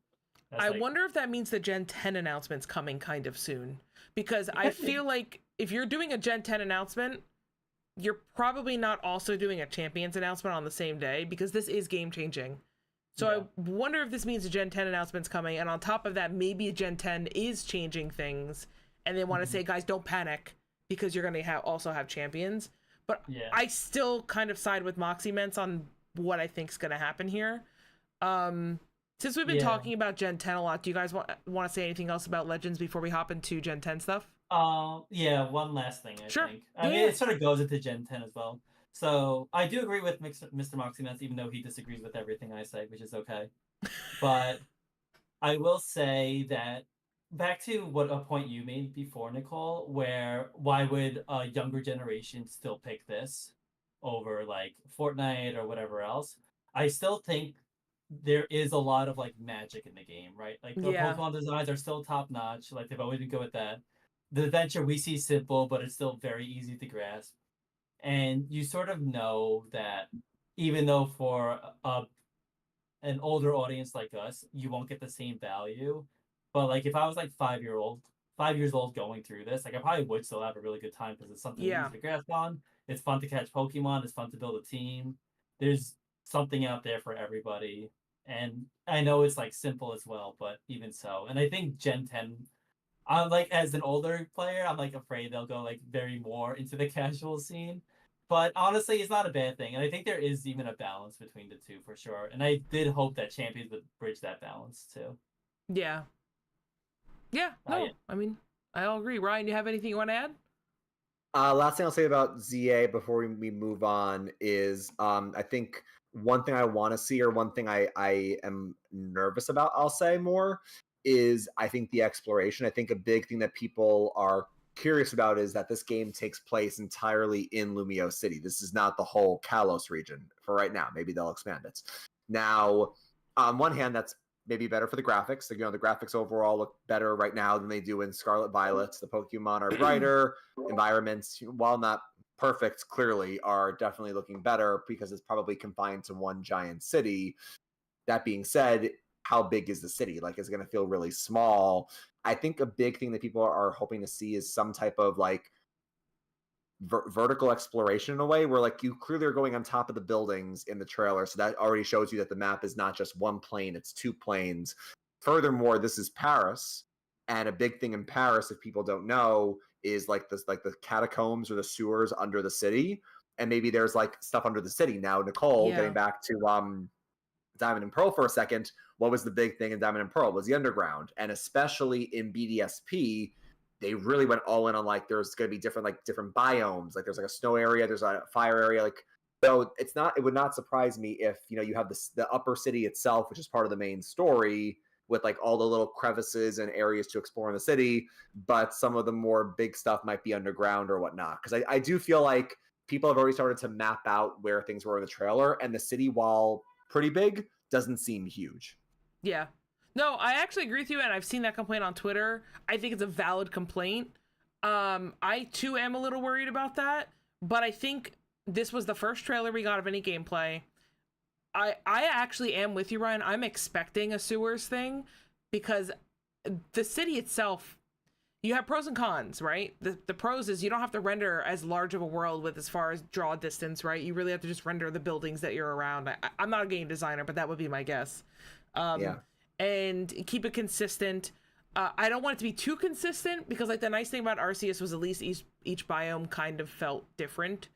I wonder if that means the Gen 10 announcement's coming kind of soon. Because I feel like if you're doing a Gen 10 announcement, you're probably not also doing a Champions announcement on the same day, because this is game changing. So I wonder if this means a Gen 10 announcement's coming, and on top of that, maybe Gen 10 is changing things, and they want to say, guys, don't panic, because you're going to also have Champions. But I still kind of side with Moxie Ments on what I think's going to happen here. Since we've been talking about Gen 10 a lot, do you guys want to say anything else about Legends before we hop into Gen 10 stuff? One last thing, I think. I mean, it sort of goes into Gen 10 as well. So I do agree with Mr. Moxie Ments, even though he disagrees with everything I say, which is okay. But I will say that, back to what a point you made before, Nicole, where why would a younger generation still pick this over like Fortnite or whatever else? I still think there is a lot of like magic in the game, right? Like the Pokemon designs are still top notch. Like they've always been good with that. The adventure we see simple, but it's still very easy to grasp. And you sort of know that even though for an older audience like us, you won't get the same value. But like if I was like 5 years old going through this, like I probably would still have a really good time, because it's something easy to grasp on. It's fun to catch Pokemon. It's fun to build a team. there's something out there for everybody. And I know it's like simple as well, but even so. And I think Gen 10, I'm like, as an older player, I'm like afraid they'll go like very more into the casual scene. But honestly, it's not a bad thing. And I think there is even a balance between the two for sure. And I did hope that Champions would bridge that balance too. Yeah. Yeah. No, Yeah. I mean, I all agree. Ryan, you have anything you want to add? Last thing I'll say about ZA before we move on is I think one thing I want to see, or one thing I am nervous about, I'll say more, is I think the exploration. I think a big thing that people are curious about is that this game takes place entirely in Lumio City. This is not the whole Kalos region for right now. Maybe they'll expand it. Now, on one hand, that's maybe better for the graphics. You know, the graphics overall look better right now than they do in Scarlet Violet. The Pokemon are brighter. Environments, while not perfect, clearly are definitely looking better because it's probably confined to one giant city. That being said, how big is the city? Like, is it going to feel really small? I think a big thing that people are hoping to see is some type of like vertical exploration in a way where like you clearly are going on top of the buildings in the trailer, so that already shows you that the map is not just one plane, it's two planes. Furthermore, this is Paris, and a big thing in Paris, if people don't know, is like this, like the catacombs or the sewers under the city, and maybe there's like stuff under the city. Now, Nicole, getting back to Diamond and Pearl for a second, what was the big thing in Diamond and Pearl was the underground, and especially in BDSP, they really went all in on like there's going to be different biomes. Like there's like a snow area, there's a fire area. Like, so it would not surprise me if, you know, you have the upper city itself, which is part of the main story, with like all the little crevices and areas to explore in the city, but some of the more big stuff might be underground or whatnot. Because I do feel like people have already started to map out where things were in the trailer, and the city, while pretty big, doesn't seem huge. Yeah. No, I actually agree with you, and I've seen that complaint on Twitter. I think it's a valid complaint. I too am a little worried about that, but I think this was the first trailer we got of any gameplay. I actually am with you, Ryan. I'm expecting a sewers thing because the city itself, you have pros and cons, right? The pros is you don't have to render as large of a world with as far as draw distance, right? You really have to just render the buildings that you're around. I'm not a game designer, but that would be my guess. Yeah. And keep it consistent. I don't want it to be too consistent because like the nice thing about Arceus was at least each biome kind of felt different.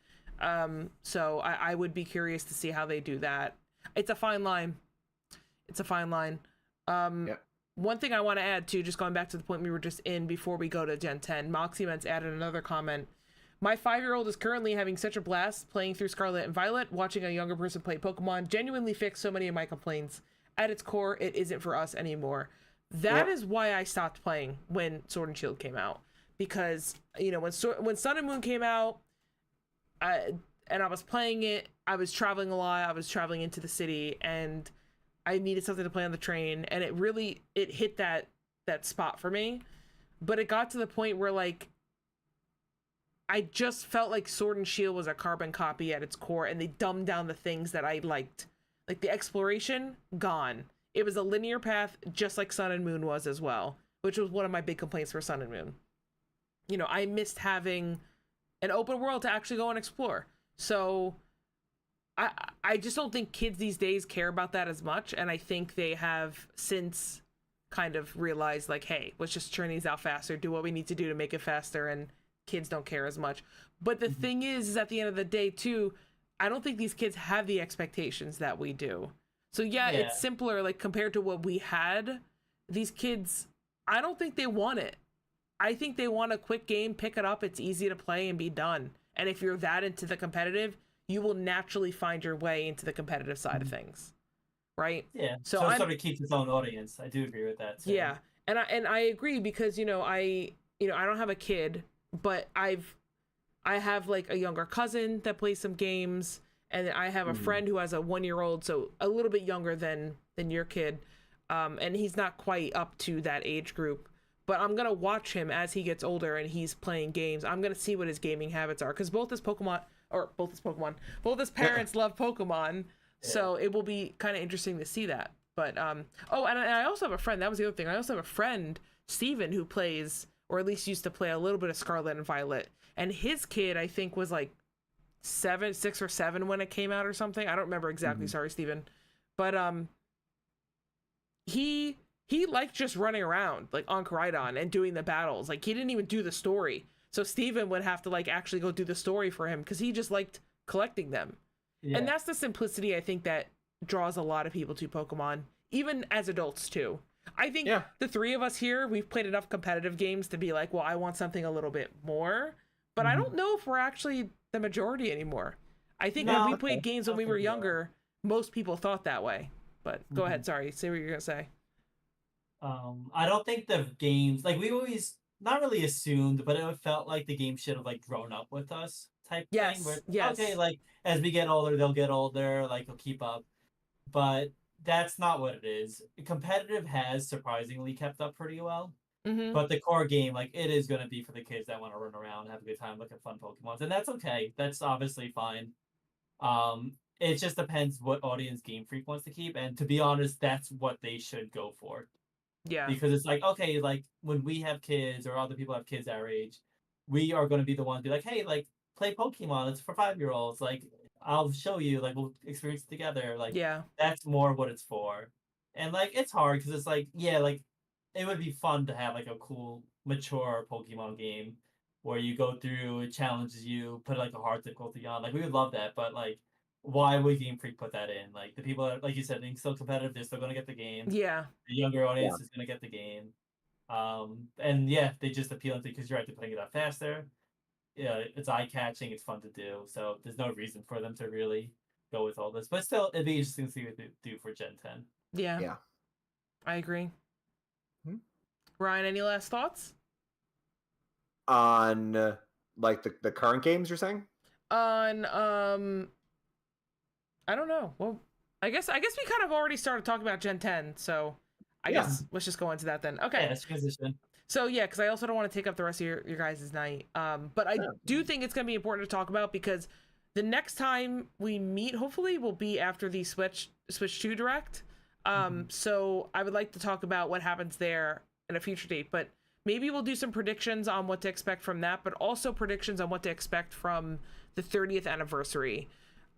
So I would be curious to see how they do that. It's a fine line. One thing I want to add too, just going back to the point we were just in before we go to Gen 10, Moxyments added another comment. My 5-year-old is currently having such a blast playing through Scarlet and Violet. Watching a younger person play Pokemon genuinely fixed so many of my complaints. At its core, it isn't for us anymore. That is why I stopped playing when Sword and Shield came out. Because, you know, when Sun and Moon came out, I was playing it, I was traveling a lot, I was traveling into the city, and I needed something to play on the train, and it hit that spot for me. But it got to the point where, like, I just felt like Sword and Shield was a carbon copy at its core, and they dumbed down the things that I liked. Like the exploration, gone. It was a linear path, just like Sun and Moon was as well, which was one of my big complaints for Sun and Moon. You know, I missed having an open world to actually go and explore. So I just don't think kids these days care about that as much, and I think they have since kind of realized like, hey, let's just churn these out faster, do what we need to do to make it faster, and kids don't care as much. But the thing is at the end of the day too, I don't think these kids have the expectations that we do. So yeah, it's simpler, like compared to what we had. These kids, I don't think they want it. I think they want a quick game, pick it up, it's easy to play and be done. And if you're that into the competitive, you will naturally find your way into the competitive side of things. Right? Yeah. So it sort of keeps its own audience. I do agree with that too. Yeah. And I agree because, I don't have a kid, but I have like a younger cousin that plays some games, and I have a friend who has a 1-year-old, so a little bit younger than your kid, and he's not quite up to that age group. But I'm gonna watch him as he gets older and he's playing games. I'm gonna see what his gaming habits are, because both his parents love Pokemon, so it will be kind of interesting to see that. But and I also have a friend. That was the other thing. I also have a friend, Steven, who plays, or at least used to play, a little bit of Scarlet and Violet. And his kid, I think, was like 6 or 7 when it came out or something. I don't remember exactly. Sorry, Steven. But he liked just running around like on Koraidon and doing the battles. Like he didn't even do the story. So Steven would have to like actually go do the story for him because he just liked collecting them. Yeah. And that's the simplicity I think that draws a lot of people to Pokemon, even as adults too. I think the 3 of us here, we've played enough competitive games to be like, well, I want something a little bit more. But I don't know if we're actually the majority anymore. I think when we played games when we were younger, most people thought that way. But go ahead, sorry, say what you're gonna say. I don't think the games, like we always not really assumed, but it felt like the game should have like grown up with us type thing. Where, okay, like as we get older, they'll get older, like they'll keep up. But that's not what it is. Competitive has surprisingly kept up pretty well. But the core game, like it is going to be for the kids that want to run around, have a good time, look at fun Pokemons, and that's okay. That's obviously fine. It just depends what audience Game Freak wants to keep, and to be honest, that's what they should go for. Yeah. Because it's like, okay, like when we have kids or other people have kids our age, we are going to be the ones to be like, hey, like play Pokemon. It's for 5-year-olds. Like I'll show you. Like we'll experience it together. Like that's more what it's for. And like it's hard because it's like like it would be fun to have like a cool mature Pokemon game where you go through, it challenges you, put like a hard difficulty on. Like we would love that, but like why would Game Freak put that in? Like the people that, like you said, being still competitive, they're still gonna get the game. Yeah. The younger audience is gonna get the game. And they just appeal to because you're right, they're putting it out faster. Yeah, it's eye catching, it's fun to do. So there's no reason for them to really go with all this. But still, it'd be interesting to see what they do for Gen 10. Yeah. Yeah. I agree. Ryan, any last thoughts? On like the current games you're saying? On I don't know. Well, I guess we kind of already started talking about Gen 10, so I guess let's just go into that then. Okay. Yeah, let's transition. So yeah, because I also don't want to take up the rest of your guys' night. But I do think it's gonna be important to talk about because the next time we meet, hopefully, will be after the Switch 2 Direct. So I would like to talk about what happens there in a future date, but maybe we'll do some predictions on what to expect from that, but also predictions on what to expect from the 30th anniversary.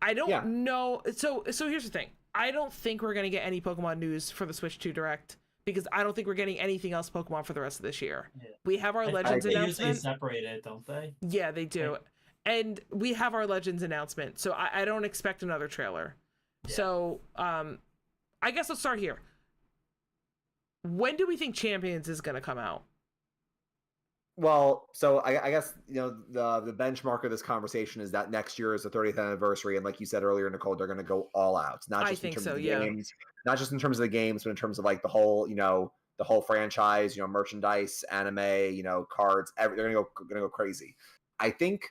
I don't know. So here's the thing. I don't think we're going to get any Pokemon news for the Switch 2 Direct because I don't think we're getting anything else Pokemon for the rest of this year. Yeah. We have our Legends announcement. They usually separate it, don't they? Yeah, they do. And we have our Legends announcement, so I don't expect another trailer. Yeah. So I guess let's start here. When do we think Champions is going to come out? Well, so I guess, the benchmark of this conversation is that next year is the 30th anniversary. And like you said earlier, Nicole, they're going to go all out. Not just in terms of the games, not just in terms of the games, but in terms of like the whole franchise, merchandise, anime, cards, they're going to go crazy. I think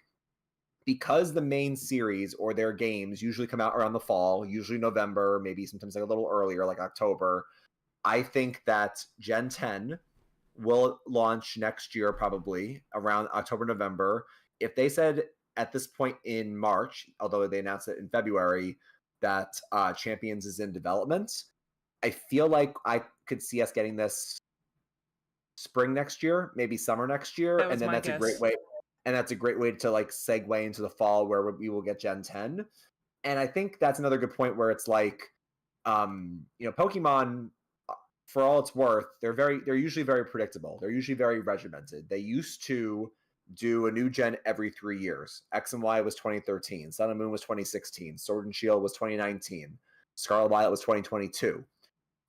because the main series or their games usually come out around the fall, usually November, maybe sometimes like a little earlier, like October. I think that Gen 10 will launch next year, probably around October, November. If they said at this point in March, although they announced it in February, that Champions is in development, I feel like I could see us getting this spring next year, maybe summer next year, and then that's a great way. And that's a great way to like segue into the fall where we will get Gen 10. And I think that's another good point where it's like, Pokemon, for all it's worth, they're usually very predictable. They're usually very regimented. They used to do a new gen every 3 years. X and Y was 2013. Sun and Moon was 2016. Sword and Shield was 2019. Scarlet Violet was 2022.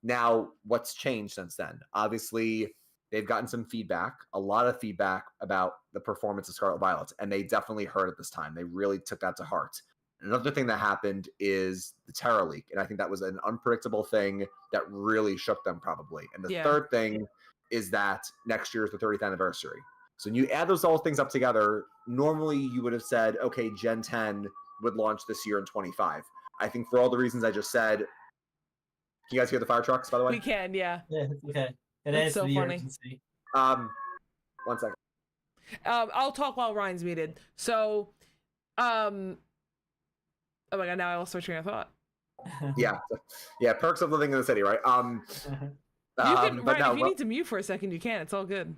Now, what's changed since then? Obviously, they've gotten some feedback, a lot of feedback about the performance of Scarlet Violet, and they definitely heard it this time. They really took that to heart. Another thing that happened is the Terra leak, and I think that was an unpredictable thing that really shook them probably. And the third thing is that next year is the 30th anniversary. So when you add those all things up together, normally you would have said, okay, Gen 10 would launch this year in 25. I think for all the reasons I just said, can you guys hear the fire trucks, by the way? We can, yeah. Yeah, okay. That's so funny. Urgency. 1 second. I'll talk while Ryan's muted. So, oh my god, now I lost my train of thought. Yeah, perks of living in the city, right? You can, Ryan, if you need to mute for a second, you can. It's all good.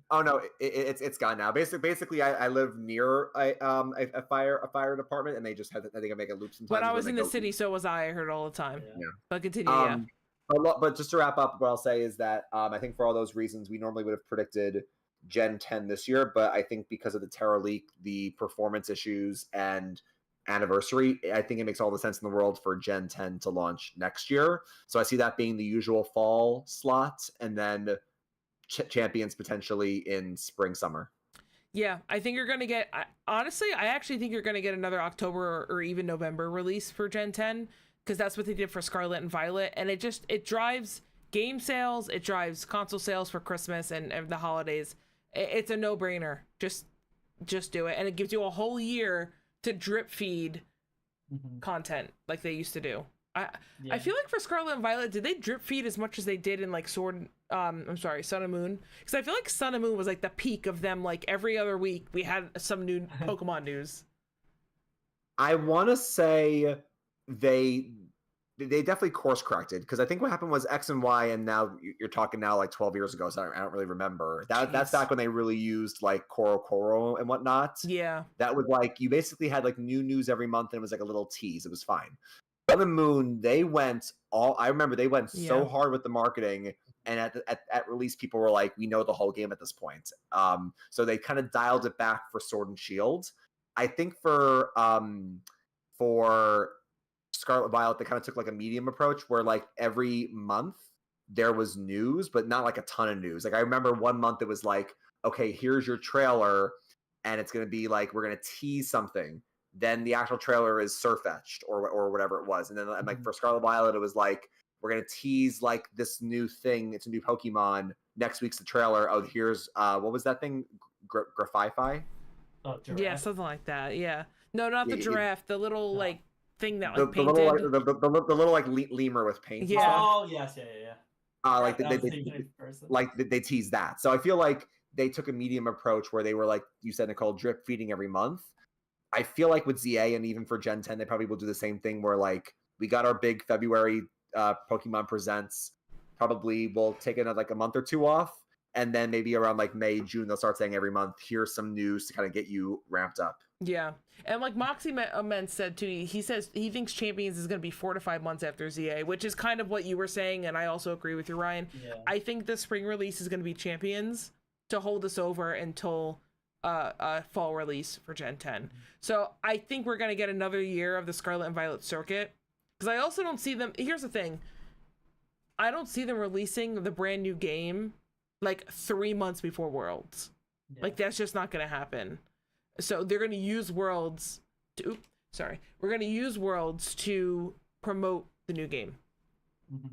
Oh no, it's gone now. Basically, I live near a fire department, and they just had I think I make a loop sometimes When I when was they in the go. city, so was I. I heard it all the time. Yeah. Yeah. But continue, yeah. But just to wrap up, what I'll say is that I think for all those reasons, we normally would have predicted Gen 10 this year, but I think because of the Terra leak, the performance issues, and anniversary, I think it makes all the sense in the world for Gen 10 to launch next year. So I see that being the usual fall slot, and then champions potentially in spring, summer. Yeah, I think you're going to get, honestly, I actually think you're going to get another October or even November release for Gen 10, because that's what they did for Scarlet and Violet. And it drives game sales, it drives console sales for Christmas and the holidays. It's a no-brainer. Just do it. And it gives you a whole year to drip feed content like they used to do. I feel like for Scarlet and Violet, did they drip feed as much as they did in like Sun and Moon? Because I feel like Sun and Moon was like the peak of them. Like every other week, we had some new Pokemon news. I want to say they definitely course corrected, because I think what happened was X and Y, and now you're talking now like 12 years ago, so I don't really remember. That's back when they really used like Koro and whatnot. Yeah. That was like, you basically had like new news every month, and it was like a little tease. It was fine. Sun and Moon, I remember they went so hard with the marketing, and at release, people were like, we know the whole game at this point. So they kind of dialed it back for Sword and Shield. I think for Scarlet Violet, they kind of took like a medium approach, where like every month there was news, but not like a ton of news. Like I remember one month it was like, okay, here's your trailer, and it's going to be like, we're going to tease something. Then the actual trailer is Surfetched or whatever it was. And then like for Scarlet Violet, it was like, we're going to tease like this new thing. It's a new Pokemon. Next week's the trailer. Oh, here's, what was that thing? Grafify? Oh, yeah, something like that. Yeah. No, not the giraffe. The little like thing that the like painted. The little like lemur with paint. Yeah. Oh yes, yeah. Like they teased that. So I feel like they took a medium approach, where they were like you said, Nicole, drip feeding every month. I feel like with ZA and even for Gen 10, they probably will do the same thing, where like we got our big February Pokemon Presents. Probably we'll take another like a month or two off, and then maybe around like May, June, they'll start saying every month, here's some news to kind of get you ramped up. Yeah. And like Moxie Men said too, he says he thinks Champions is going to be 4 to 5 months after ZA, which is kind of what you were saying, and I also agree with you, Ryan. Yeah. I think the spring release is going to be Champions to hold us over until fall release for Gen 10. So I think we're going to get another year of the Scarlet and Violet circuit, because I also don't see them, here's the thing, I don't see them releasing the brand new game like 3 months before Worlds. Like that's just not going to happen. So they're going to use Worlds to we're going to use Worlds to promote the new game.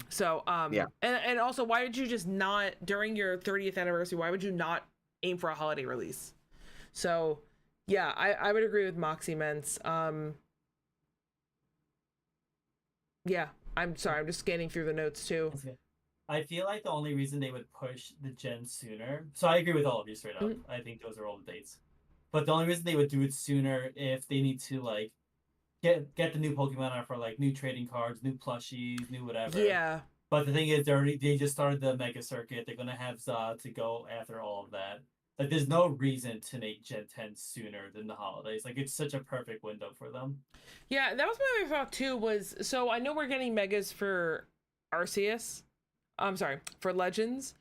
So and also, why would you just not, during your 30th anniversary, why would you not aim for a holiday release? So yeah, I would agree with Moxie Ments. Yeah, I'm sorry, I'm just scanning through the notes too. I feel like the only reason they would push the gen sooner, so I agree with all of you straight up. I think those are all the dates. But the only reason they would do it sooner, if they need to like get the new Pokemon out for like new trading cards, new plushies, new whatever. Yeah. But the thing is, they just started the Mega Circuit. They're gonna have to go after all of that. Like, there's no reason to make Gen 10 sooner than the holidays. Like, it's such a perfect window for them. Yeah, that was my other thought too. Was, so I know we're getting Megas for Arceus. I'm sorry, for Legends,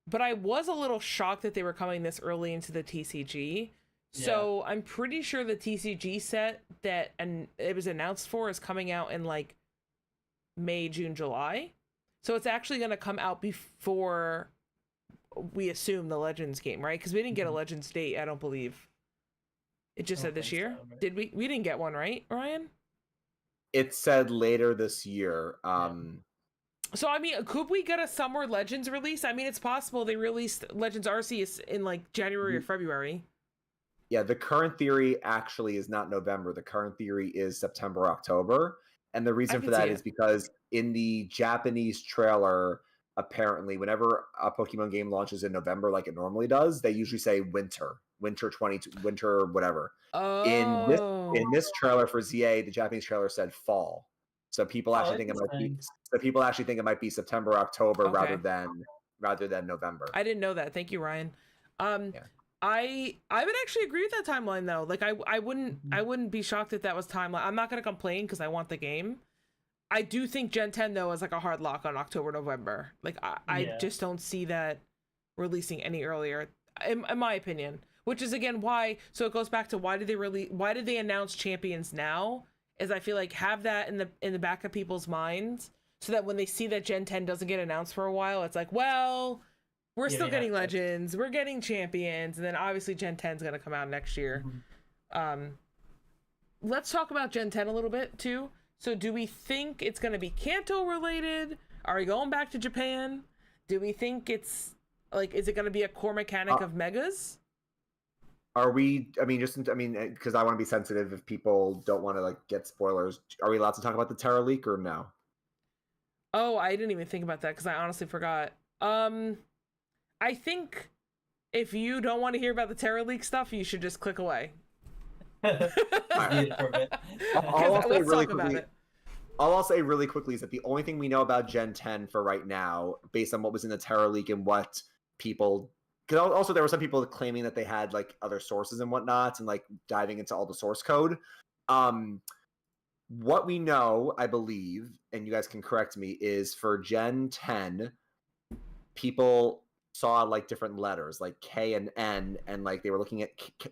but I was a little shocked that they were coming this early into the TCG. So I'm pretty sure the TCG set that it was announced for is coming out in like May, June, July. So it's actually going to come out before, we assume, the Legends game, right? Because we didn't get a Legends date, I don't believe. It just said this year. So, right? Did we? We didn't get one, right, Ryan? It said later this year. So, I mean, could we get a summer Legends release? I mean, it's possible they released Legends Arceus in like January or February. Yeah, the current theory actually is not November. The current theory is September, October. And the reason for that is because in the Japanese trailer, apparently, whenever a Pokemon game launches in November, like it normally does, they usually say winter, winter whatever. Oh. In this trailer for ZA, the Japanese trailer said fall. So people actually think it might be. So people actually think it might be September, October rather than November. I didn't know that. Thank you, Ryan. Yeah. I would actually agree with that timeline though. Like I wouldn't be shocked if that was timeline. I'm not gonna complain because I want the game. I do think Gen 10 though is like a hard lock on October, November. Like I just don't see that releasing any earlier, in my opinion. Which is again why. So it goes back to why did they announce Champions now? Is I feel like have that in the back of people's minds so that when they see that Gen 10 doesn't get announced for a while, it's like, well, we're still getting Legends, we're getting Champions, and then obviously Gen 10 is gonna come out next year. Let's talk about Gen 10 a little bit too. So do we think it's gonna be Kanto related? Are we going back to Japan? Do we think it's like, is it gonna be a core mechanic of megas? Are we? I mean, because I want to be sensitive if people don't want to like get spoilers. Are we allowed to talk about the Terra leak or no? Oh, I didn't even think about that because I honestly forgot. I think if you don't want to hear about the Terra leak stuff, you should just click away. All Let's really talk about it. All I'll say really quickly is that the only thing we know about Gen 10 for right now, based on what was in the Terra leak and what people, because also there were some people claiming that they had like other sources and whatnot, and like diving into all the source code. What we know, I believe, and you guys can correct me, is for Gen 10, people saw like different letters like K and N, and like they were looking at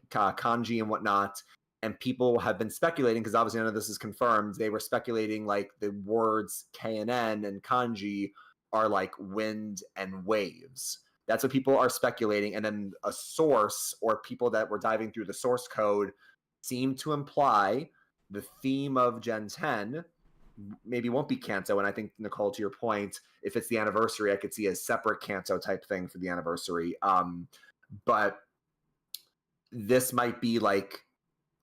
kanji and whatnot, and people have been speculating, because obviously none of this is confirmed, they were speculating like the words K and N and kanji are like wind and waves. That's what people are speculating, and then a source or people that were diving through the source code seem to imply the theme of Gen 10 maybe won't be Kanto. And I think, Nicole, to your point, if it's the anniversary, I could see a separate Kanto type thing for the anniversary. But this might be like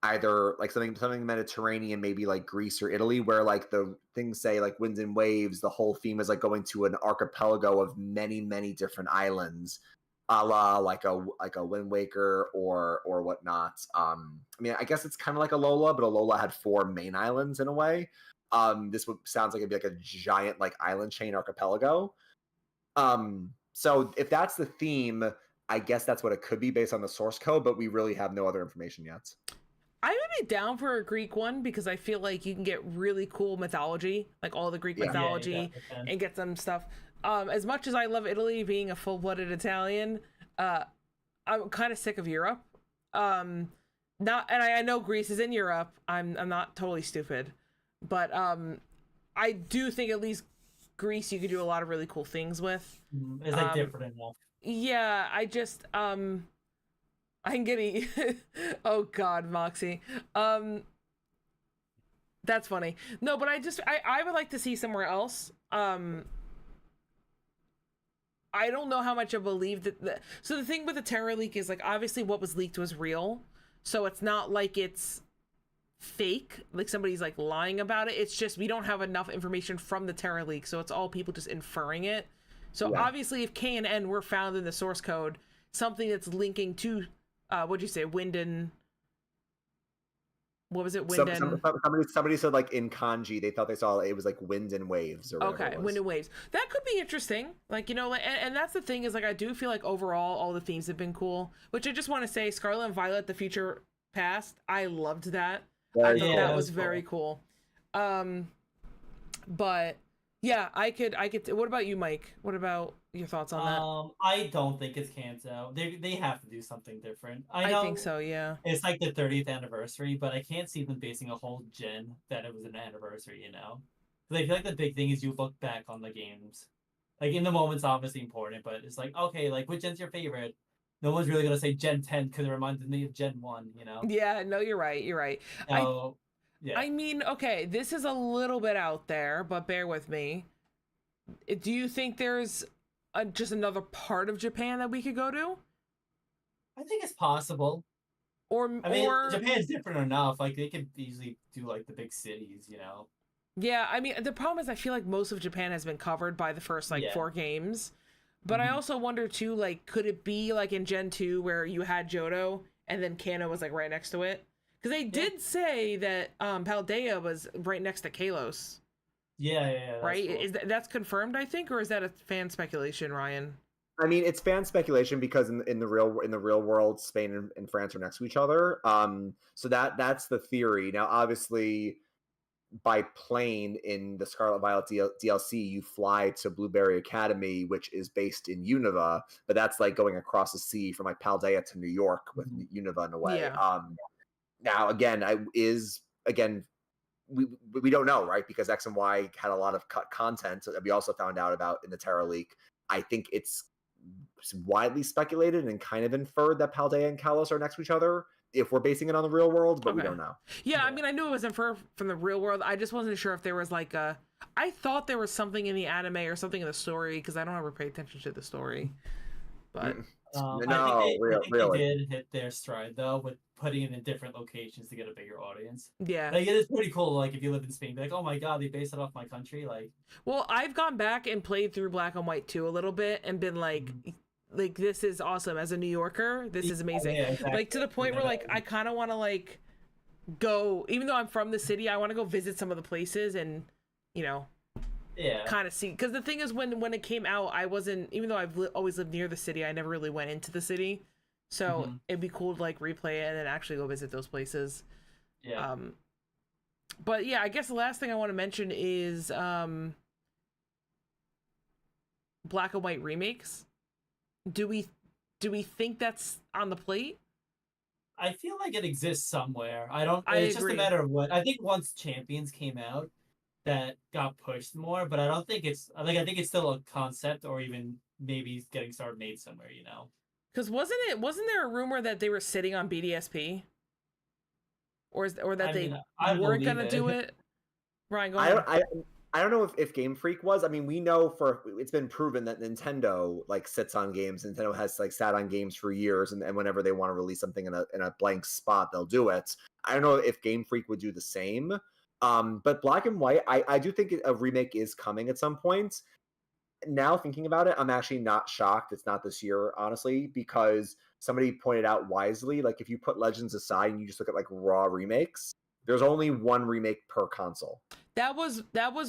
either like something Mediterranean, maybe like Greece or Italy, where like the things say like winds and waves, the whole theme is like going to an archipelago of many different islands, a la like a Wind Waker or whatnot. I mean, I guess it's kind of like a Lola, but a Lola had 4 main islands in a way. This sounds like it'd be like a giant like island chain archipelago. So if that's the theme, I guess that's what it could be based on the source code, but we really have no other information yet. I would be down for a Greek one because I feel like you can get really cool mythology, like all the Greek mythology, and get some stuff. As much as I love Italy, being a full-blooded Italian, I'm kind of sick of Europe. And I know Greece is in Europe. I'm not totally stupid, but I do think at least Greece you could do a lot of really cool things with. It's like different enough. Yeah, I just I'm getting oh god, Moxie. That's funny. No, but I would like to see somewhere else. I don't know how much I believe that so the thing with the Terra leak is like obviously what was leaked was real. So it's not like it's fake, like somebody's like lying about it. It's just we don't have enough information from the Terra leak, so it's all people just inferring it. So obviously if K and N were found in the source code, something that's linking to what'd you say, wind and what was it, wind and somebody said like in kanji they thought they saw it was like wind and waves or okay, wind and waves. That could be interesting, like, you know, like, and that's the thing is like I do feel like overall all the themes have been cool, which I just want to say Scarlet and Violet the Future Past, I loved that. I thought that was very cool. But yeah, I could what about you, Mike? What about your thoughts on that? I don't think it's Kanto. They have to do something different. I think so, yeah. It's like the 30th anniversary, but I can't see them basing a whole gen that it was an anniversary, you know? Because I feel like the big thing is you look back on the games. Like, in the moment's obviously important, but it's like, okay, like, which gen's your favorite? No one's really going to say Gen 10 because it reminded me of Gen 1, you know? Yeah, no, you're right. So, yeah. I mean, okay, this is a little bit out there, but bear with me. Do you think there's just another part of Japan that we could go to? I think it's possible. Japan's different enough. Like, they could easily do, like, the big cities, you know? Yeah, I mean, the problem is I feel like most of Japan has been covered by the first, like, 4 games. But I also wonder, too, like, could it be, like, in Gen 2 where you had Johto and then Kanto was, like, right next to it? Because they did say that Paldea was right next to Kalos. Yeah. Right? Cool. That's confirmed, I think, or is that a fan speculation, Ryan? I mean, it's fan speculation because in the real world, Spain and France are next to each other. So that's the theory. Now, obviously, by plane in the Scarlet Violet DLC, you fly to Blueberry Academy, which is based in Unova, but that's like going across the sea from like Paldea to New York with Unova in a way. Yeah. Now, again, we don't know, right? Because X and Y had a lot of cut content that we also found out about in the Terra leak. I think it's widely speculated and kind of inferred that Paldea and Kalos are next to each other if we're basing it on the real world, but we don't know. Yeah, I mean, I knew it was inferred from the real world. I just wasn't sure if there was like a... I thought there was something in the anime or something in the story, because I don't ever pay attention to the story. But... I think they did hit their stride, though, with putting it in different locations to get a bigger audience. Yeah. Like, it is pretty cool, like, if you live in Spain, be like, oh my god, they based it off my country, like... Well, I've gone back and played through Black and White 2 a little bit and been like... Like, this is awesome. As a New Yorker, this is amazing. Yeah, exactly. Like, to the point where, like, I kind of want to, like, go... Even though I'm from the city, I want to go visit some of the places and, you know... Yeah. Kind of see, because the thing is, when it came out, I wasn't, even though I've always lived near the city, I never really went into the city, so it'd be cool to like replay it and then actually go visit those places. Yeah. But yeah, I guess the last thing I want to mention is Black and White remakes. Do we think that's on the plate? I feel like it exists somewhere. It's agree. Just a matter of what. I think once Champions came out, that got pushed more, but I don't think it's like, I think it's still a concept, or even maybe getting started made somewhere, you know. Because wasn't there a rumor that they were sitting on BDSP, or that they weren't gonna do it? Ryan, go ahead. I don't know if Game Freak was. I mean, we know it's been proven that Nintendo like sits on games. Nintendo has like sat on games for years, and whenever they want to release something in a blank spot, they'll do it. I don't know if Game Freak would do the same. But Black and White, I do think a remake is coming at some point. Now thinking about it, I'm actually not shocked it's not this year, honestly, because somebody pointed out wisely, like if you put Legends aside and you just look at like raw remakes, there's only one remake per console. That was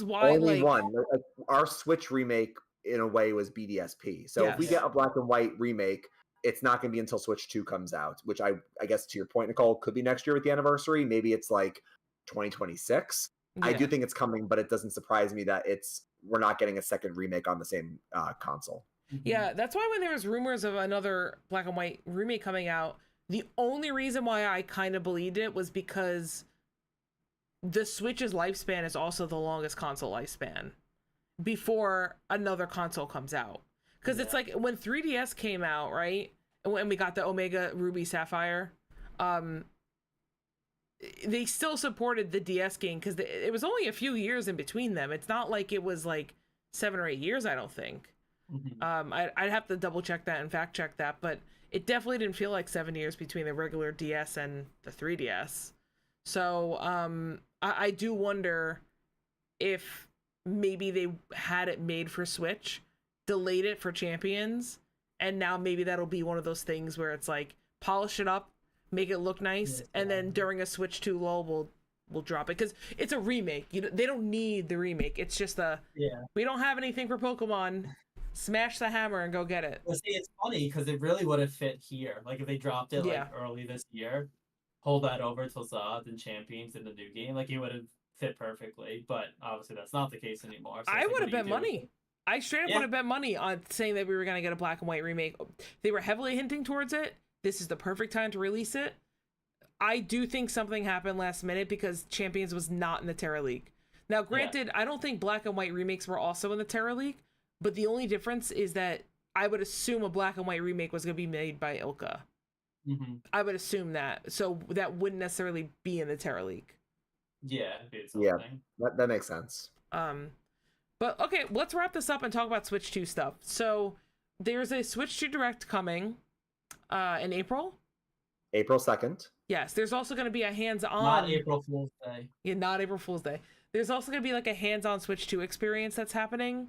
why only one. Like, our Switch remake in a way was BDSP. So if we get a Black and White remake, it's not going to be until Switch 2 comes out, which I guess to your point, Nicole, could be next year with the anniversary. Maybe it's like 2026. Yeah. I do think it's coming, but it doesn't surprise me that we're not getting a second remake on the same console. Yeah, that's why when there was rumors of another Black and White remake coming out, the only reason why I kind of believed it was because the Switch's lifespan is also the longest console lifespan before another console comes out. Because it's like when 3DS came out, right? And when we got the Omega Ruby Sapphire, they still supported the DS game because it was only a few years in between them. It's not like it was like 7 or 8 years, I don't think. I'd have to double check that and fact check that, but it definitely didn't feel like 7 years between the regular DS and the 3DS. So I do wonder if maybe they had it made for Switch, delayed it for Champions, and now maybe that'll be one of those things where it's like polish it up, make it look nice, and then during a Switch 2 lull, we'll drop it, because it's a remake. They don't need the remake. It's just we don't have anything for Pokemon. Smash the hammer and go get it. Well, see, it's funny because it really would have fit here. Like if they dropped it like early this year, hold that over till Zod and Champions in the new game, like it would have fit perfectly. But obviously that's not the case anymore. So I would have bet money. I straight up would have bet money on saying that we were going to get a Black and White remake. They were heavily hinting towards it. This is the perfect time to release it. I do think something happened last minute because Champions was not in the Terra League. Now, granted, I don't think Black and White remakes were also in the Terra League, but the only difference is that I would assume a Black and White remake was going to be made by Ilka. I would assume that. So that wouldn't necessarily be in the Terra League. Yeah, that makes sense. But okay, let's wrap this up and talk about Switch 2 stuff. So there's a Switch 2 Direct coming in April. April 2nd. Yes, there's also going to be a hands-on... Not April Fool's Day. Yeah, not April Fool's Day. There's also going to be like a hands-on Switch 2 experience that's happening.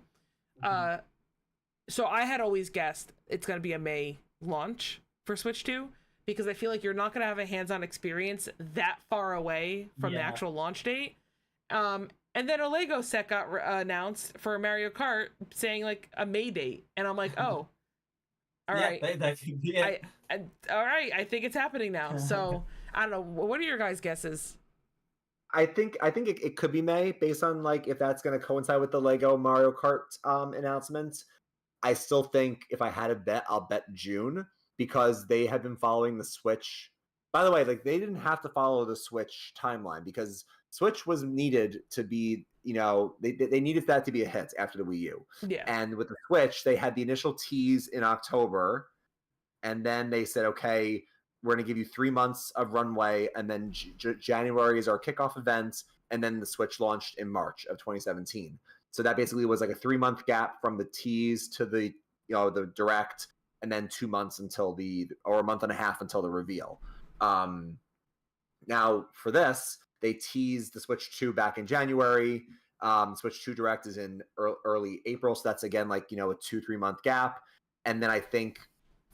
So I had always guessed it's going to be a May launch for Switch 2, because I feel like you're not going to have a hands-on experience that far away from the actual launch date. And then a Lego set got announced for Mario Kart saying like a May date. And I'm like, oh, All right. that could be it. All right. I think it's happening now. So I don't know. What are your guys' guesses? I think it could be May based on like if that's going to coincide with the Lego Mario Kart announcement. I still think if I had a bet, I'll bet June because they have been following the Switch. By the way, like they didn't have to follow the Switch timeline because Switch was needed to be, they needed that to be a hit after the Wii U. Yeah. And with the Switch, they had the initial tease in October, and then they said, okay, we're going to give you 3 months of runway, and then January is our kickoff event, and then the Switch launched in March of 2017. So that basically was like a 3-month gap from the tease to the the direct, and then 2 months or a month and a half until the reveal. Now for this, they teased the Switch 2 back in January. Switch 2 Direct is in early April, so that's again like a 2-3 month gap. And then I think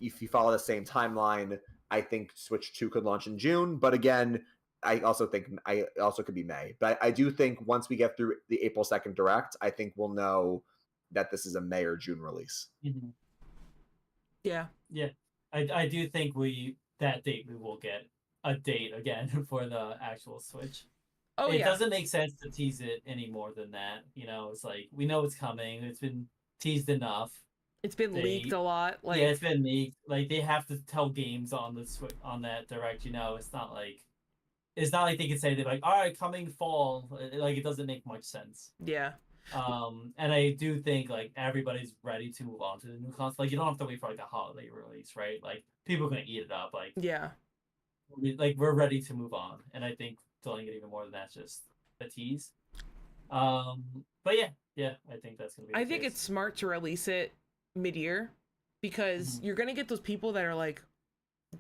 if you follow the same timeline, I think Switch 2 could launch in June. But again, I also could be May. But I do think once we get through the April 2nd Direct, I think we'll know that this is a May or June release. Mm-hmm. Yeah. Yeah. I do think that date we will get a date again for the actual Switch. Oh, it yeah. doesn't make sense to tease it any more than that. It's like we know it's coming. It's been teased enough. It's been leaked a lot. Yeah, it's been leaked. Like they have to tell games on that Direct. It's not like they can say they're like, all right, coming fall. Like it doesn't make much sense. Yeah. And I do think like everybody's ready to move on to the new console. Like you don't have to wait for like the holiday release, right? Like people are gonna eat it up. Like yeah. We're ready to move on, and I think delaying it even more than that's just a tease. But yeah, I think that's gonna be. I think it's smart to release it mid-year because you're gonna get those people that are like,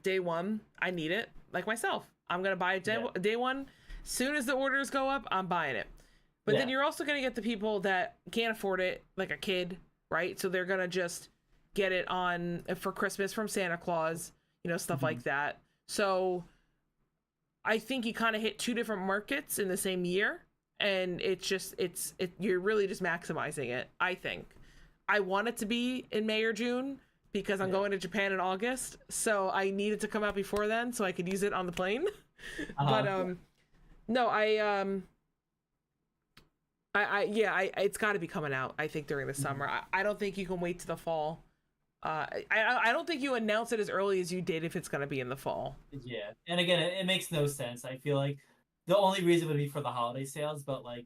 day one, I need it. Like myself, I'm gonna buy it day one. Soon as the orders go up, I'm buying it. But then you're also gonna get the people that can't afford it, like a kid, right? So they're gonna just get it for Christmas from Santa Claus, stuff like that. So I think you kind of hit two different markets in the same year, and you're really just maximizing it. I think I want it to be in May or June because I'm going to Japan in August, so I need it to come out before then so I could use it on the plane. But no, it's got to be coming out. I think during the summer. I don't think you can wait to the fall. I don't think you announce it as early as you did if it's going to be in the fall. Yeah, and again, it makes no sense. I feel like the only reason would be for the holiday sales, but like,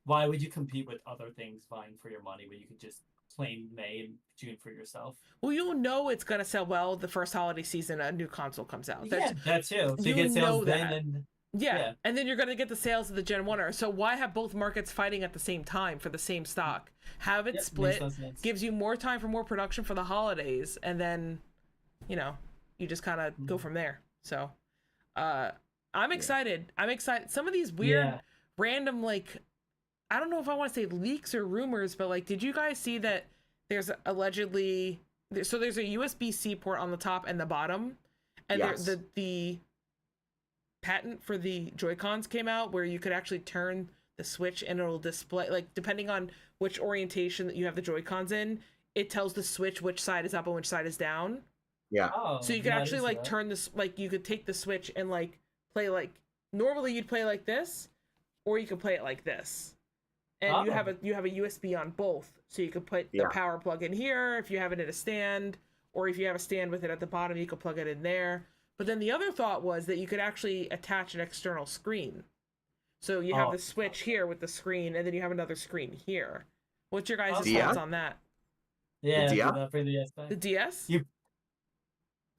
why would you compete with other things vying for your money when you could just plain May and June for yourself? Well, you'll know it's going to sell well the first holiday season a new console comes out. That too. So you get sales then and... Yeah, and then you're going to get the sales of the Gen 1er. So why have both markets fighting at the same time for the same stock? Have it split, gives you more time for more production for the holidays, and then, you just kind of go from there. So I'm excited. I'm excited. Some of these weird, random, like, I don't know if I want to say leaks or rumors, but, like, did you guys see that there's allegedly... So there's a USB-C port on the top and the bottom, and the patent for the Joy-Cons came out where you could actually turn the Switch and it'll display, like, depending on which orientation that you have the Joy-Cons in, it tells the Switch which side is up and which side is down. Yeah. So you could actually like turn this, like you could take the Switch and like play like normally you'd play like this, or you could play it like this. And you have a USB on both, so you could put the power plug in here if you have it in a stand, or if you have a stand with it at the bottom, you could plug it in there. But then the other thought was that you could actually attach an external screen. So you have the Switch here with the screen, and then you have another screen here. What's your guys' thoughts on that? Yeah, for the DS back. The DS? Is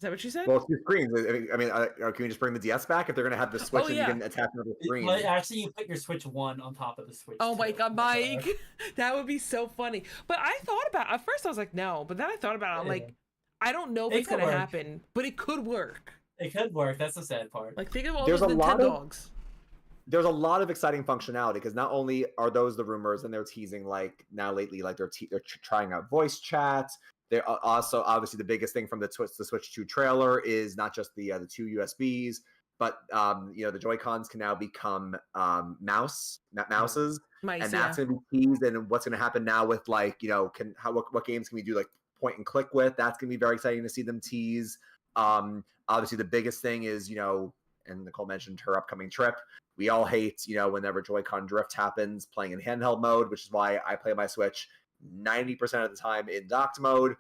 that what you said? Well, two screens. I mean, can we just bring the DS back if they're going to have the Switch and you can attach another screen? Well, actually, you put your Switch 1 on top of the Switch 2. Oh my god, Mike! That would be so funny. But I thought about it. At first I was like, no. But then I thought about it. I'm like, I don't know if it's going to happen. But it could work. It could work. That's the sad part. Like, think of all those Nintendogs. There's a lot of exciting functionality because not only are those the rumors and they're teasing like now lately, like they're trying out voice chat. They're also obviously the biggest thing from the Switch 2 trailer is not just the two USBs, but the Joy-Cons can now become mouses, and that's going to be teased. And what's going to happen now with like what games can we do like point and click with. That's going to be very exciting to see them tease. Obviously, the biggest thing is, and Nicole mentioned her upcoming trip. We all hate, whenever Joy-Con drift happens, playing in handheld mode, which is why I play my Switch 90% of the time in docked mode.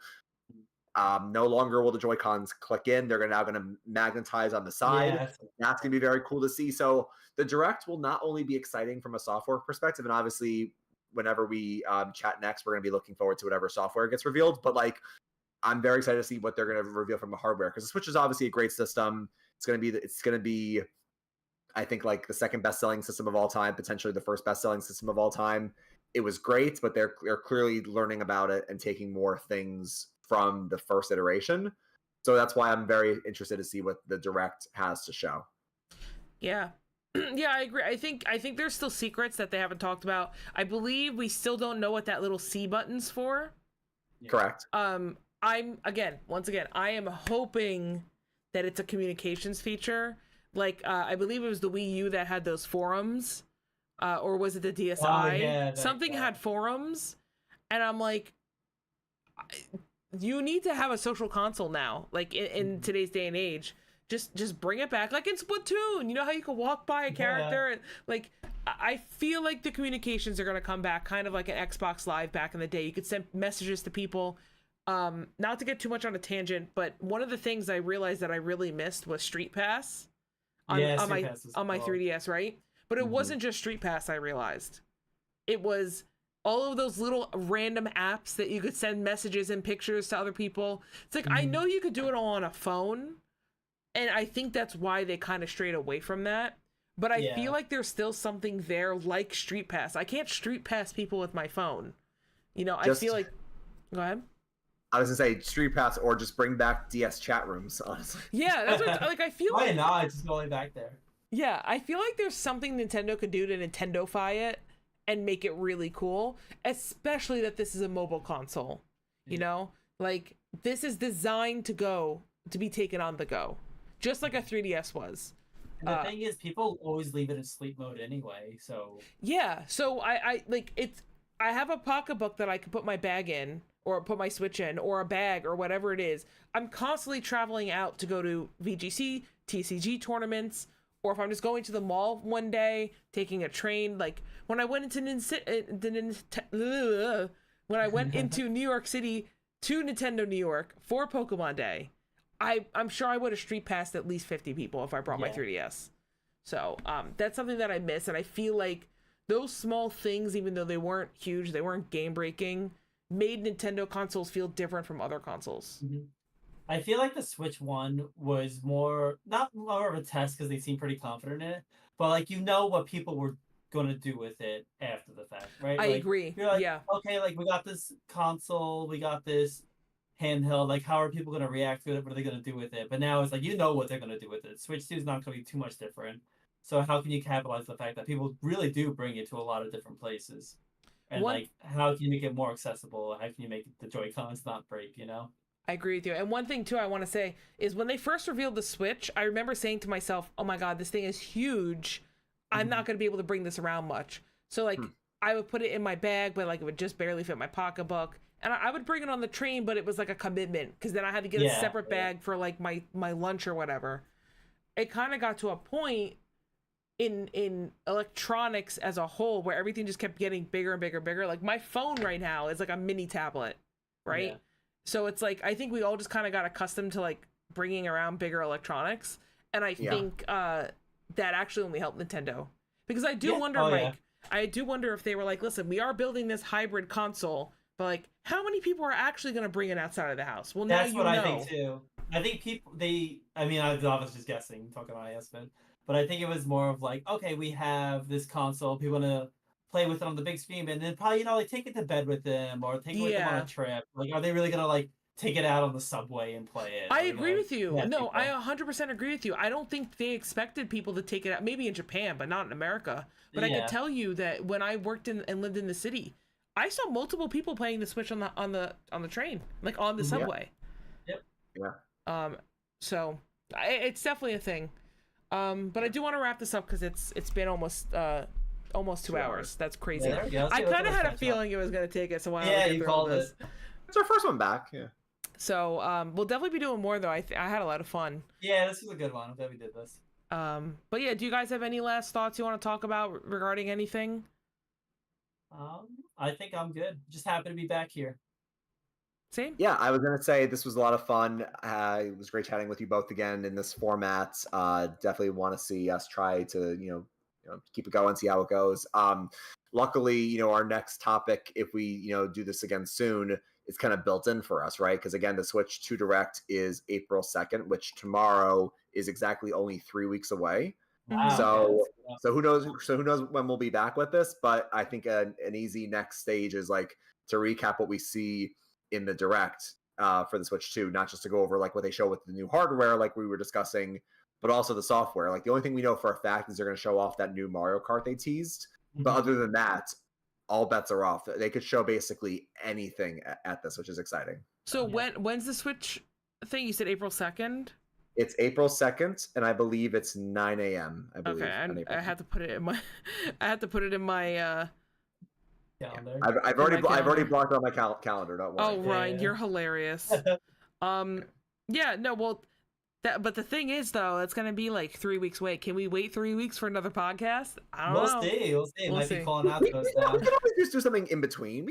No longer will the Joy-Cons click in. They're now going to magnetize on the side. Yeah. That's going to be very cool to see. So the Direct will not only be exciting from a software perspective, and obviously whenever we chat next, we're going to be looking forward to whatever software gets revealed. But I'm very excited to see what they're going to reveal from the hardware, because the Switch is obviously a great system. It's going to be, I think, the second best-selling system of all time, potentially the first best-selling system of all time. It was great, but they're clearly learning about it and taking more things from the first iteration. So that's why I'm very interested to see what the Direct has to show. Yeah. Yeah, I agree. I think there's still secrets that they haven't talked about. I believe we still don't know what that little C button's for. Yeah. Correct. I'm once again, I am hoping that it's a communications feature. I believe it was the Wii U that had those forums, or was it the DSi? Oh, yeah, Something had forums, and I'm like, you need to have a social console now. In today's day and age, just bring it back, like in Splatoon. You know how you can walk by a character, and I feel like the communications are gonna come back, kind of like an Xbox Live back in the day. You could send messages to people. Not to get too much on a tangent, but one of the things I realized that I really missed was Street Pass on my 3DS, right? But it wasn't just Street Pass. I realized it was all of those little random apps that you could send messages and pictures to other people. It's like, I know you could do it all on a phone, and I think that's why they kind of strayed away from that. But I feel like there's still something there, like Street Pass. I can't Street Pass people with my phone. I feel like... Go ahead. I was gonna say Street Pass, or just bring back DS chat rooms, honestly. Yeah, that's what, I feel like... Why not? Just going back there. Yeah, I feel like there's something Nintendo could do to Nintendo-fy it and make it really cool, especially that this is a mobile console. This is designed to be taken on the go, just like a 3DS was. And the thing is, people always leave it in sleep mode anyway, so... Yeah, so I have a pocketbook that I can put my bag in, or put my Switch in, or a bag, or whatever it is. I'm constantly traveling out to go to VGC, TCG tournaments, or if I'm just going to the mall one day, taking a train. When I went into New York City to Nintendo New York for Pokemon Day, I'm sure I would have street passed at least 50 people if I brought my 3DS. So that's something that I miss, and I feel like those small things, even though they weren't huge, they weren't game breaking, made Nintendo consoles feel different from other consoles. I feel like the Switch one was not more of a test because they seemed pretty confident in it, but what people were going to do with it after the fact, right? I agree. You're yeah. Okay, we got this console, we got this handheld, how are people going to react to it? What are they going to do with it? But now it's what they're going to do with it. Switch 2 is not going to be too much different. So how can you capitalize the fact that people really do bring it to a lot of different places? And how can you make it more accessible? How can you make the Joy-Cons not break, I agree with you. And one thing too I want to say is, when they first revealed the Switch, I remember saying to myself, oh my god, this thing is huge. I'm not going to be able to bring this around much. So I would put it in my bag, but it would just barely fit my pocketbook. And I would bring it on the train, but it was a commitment, because then I had to get a separate bag for my lunch or whatever. It kind of got to a point in electronics as a whole where everything just kept getting bigger and bigger and bigger. My phone right now is a mini tablet, right? Yeah. So it's I think we all just kind of got accustomed to bringing around bigger electronics, and I think that actually only helped Nintendo, because I do wonder, Mike, I do wonder if they were listen, we are building this hybrid console, but how many people are actually going to bring it outside of the house? Well, that's what I think too. I think people, I was just guessing, talking about IS, but I think it was more of okay, we have this console, people want to play with it on the big screen, and then probably take it to bed with them, or take it with them on a trip. Are they really gonna take it out on the subway and play it? I agree with you. No, I 100% agree with you. I don't think they expected people to take it out. Maybe in Japan, but not in America. But I can tell you that when I worked in and lived in the city, I saw multiple people playing the Switch on the train, on the subway. Yep. Yeah. So it's definitely a thing. But I do want to wrap this up because it's been almost 2 hours. That's crazy. Yeah, I kind of had a feeling it was going to take us a while to get through all this. It's our first one back. Yeah. So we'll definitely be doing more though. I had a lot of fun. Yeah, this was a good one. I'm glad we did this. But yeah, do you guys have any last thoughts you want to talk about regarding anything? I think I'm good. Just happy to be back here. Same. Yeah, I was gonna say this was a lot of fun. It was great chatting with you both again in this format. Definitely want to see us try to keep it going, see how it goes. Luckily, our next topic, if we do this again soon, is kind of built in for us, right? Because again, the switch to Direct is April 2nd, which tomorrow is exactly only 3 weeks away. Wow. So who knows? So who knows when we'll be back with this? But I think an easy next stage is like to recap what we see in the Direct for the Switch 2, not just to go over like what they show with the new hardware, like we were discussing, but also the software. Like the only thing we know for a fact is they're going to show off that new Mario Kart they teased. But other than that, all bets are off. They could show basically anything at this, which is exciting. So when's the Switch thing? You said April 2nd? It's April 2nd, and I believe it's 9 a.m. I believe. Okay, I had to put it in my. I had to put it in my. Calendar. I've already blocked it on my calendar. Don't worry. Oh, Ryan, you're hilarious. Yeah, no, well, but the thing is, though, it's gonna be like 3 weeks away. Can we wait 3 weeks for another podcast? I don't know. We'll see. We'll Might see. be calling out those We now. can always just do something in between.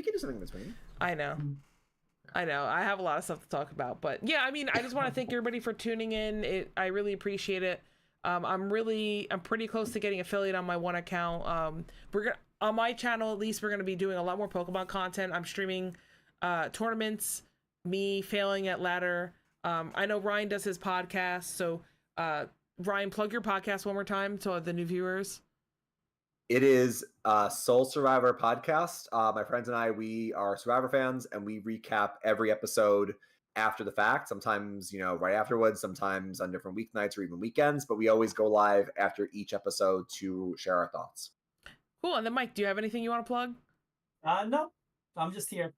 I know. I have a lot of stuff to talk about, but yeah, I mean, I just want to thank everybody for tuning in. I really appreciate it. I'm pretty close to getting affiliate on my one account. On my channel, at least, we're gonna be doing a lot more Pokemon content. I'm streaming tournaments, me failing at ladder. I know Ryan does his podcast, so Ryan, plug your podcast one more time to the new viewers. It is Soul Survivor podcast. My friends and I, we are Survivor fans, and we recap every episode after the fact. Sometimes, right afterwards. Sometimes on different weeknights or even weekends. But we always go live after each episode to share our thoughts. Cool. And then, Mike, do you have anything you want to plug? No, I'm just here.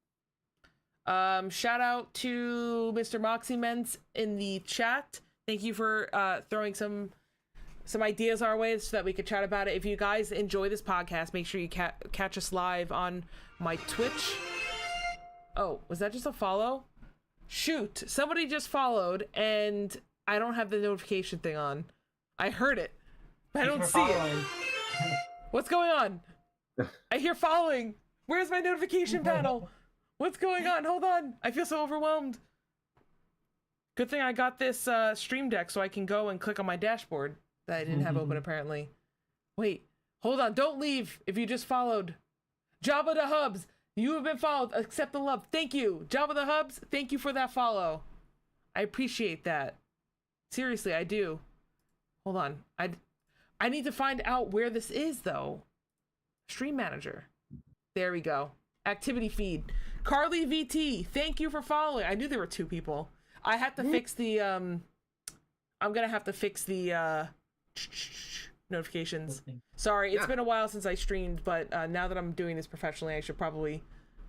Shout out to Mr. Moxie Ments in the chat. Thank you for throwing some ideas our way so that we could chat about it. If you guys enjoy this podcast, make sure you catch us live on my Twitch. Oh, was that just a follow? Shoot, somebody just followed and I don't have the notification thing on. I heard it, but I don't see it. What's going on? I hear following. Where's my notification panel? What's going on? Hold on. I feel so overwhelmed. Good thing I got this stream deck so I can go and click on my dashboard that I didn't have open apparently. Wait, hold on. Don't leave if you just followed. Jabba the Hubs, you have been followed. Accept the love. Thank you. Jabba the Hubs, thank you for that follow. I appreciate that. Seriously, I do. Hold on. I need to find out where this is though. Stream manager. There we go. Activity feed. Carly VT, thank you for following. I knew there were two people. I have to fix the I'm gonna have to fix the notifications. Sorry, it's been a while since I streamed, but now that I'm doing this professionally, I should probably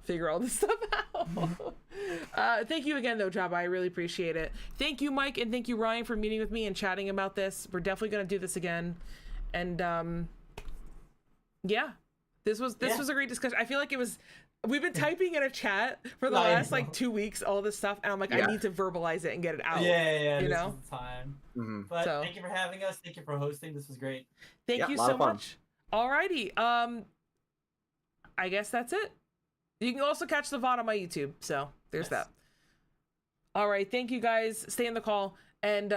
figure all this stuff out. Thank you again though, Jabba. I really appreciate it. Thank you, Mike, and thank you, Ryan, for meeting with me and chatting about this. We're definitely gonna do this again. And yeah. This was a great discussion. I feel like we've been typing in a chat for the last like 2 weeks, all this stuff, and I'm like, I need to verbalize it and get it out. Yeah. You this know? is the time. Mm-hmm. But thank you for having us. Thank you for hosting. This was great. Thank you so much. Alrighty. I guess that's it. You can also catch the VOD on my YouTube. So there's that. All right. Thank you guys. Stay in the call. And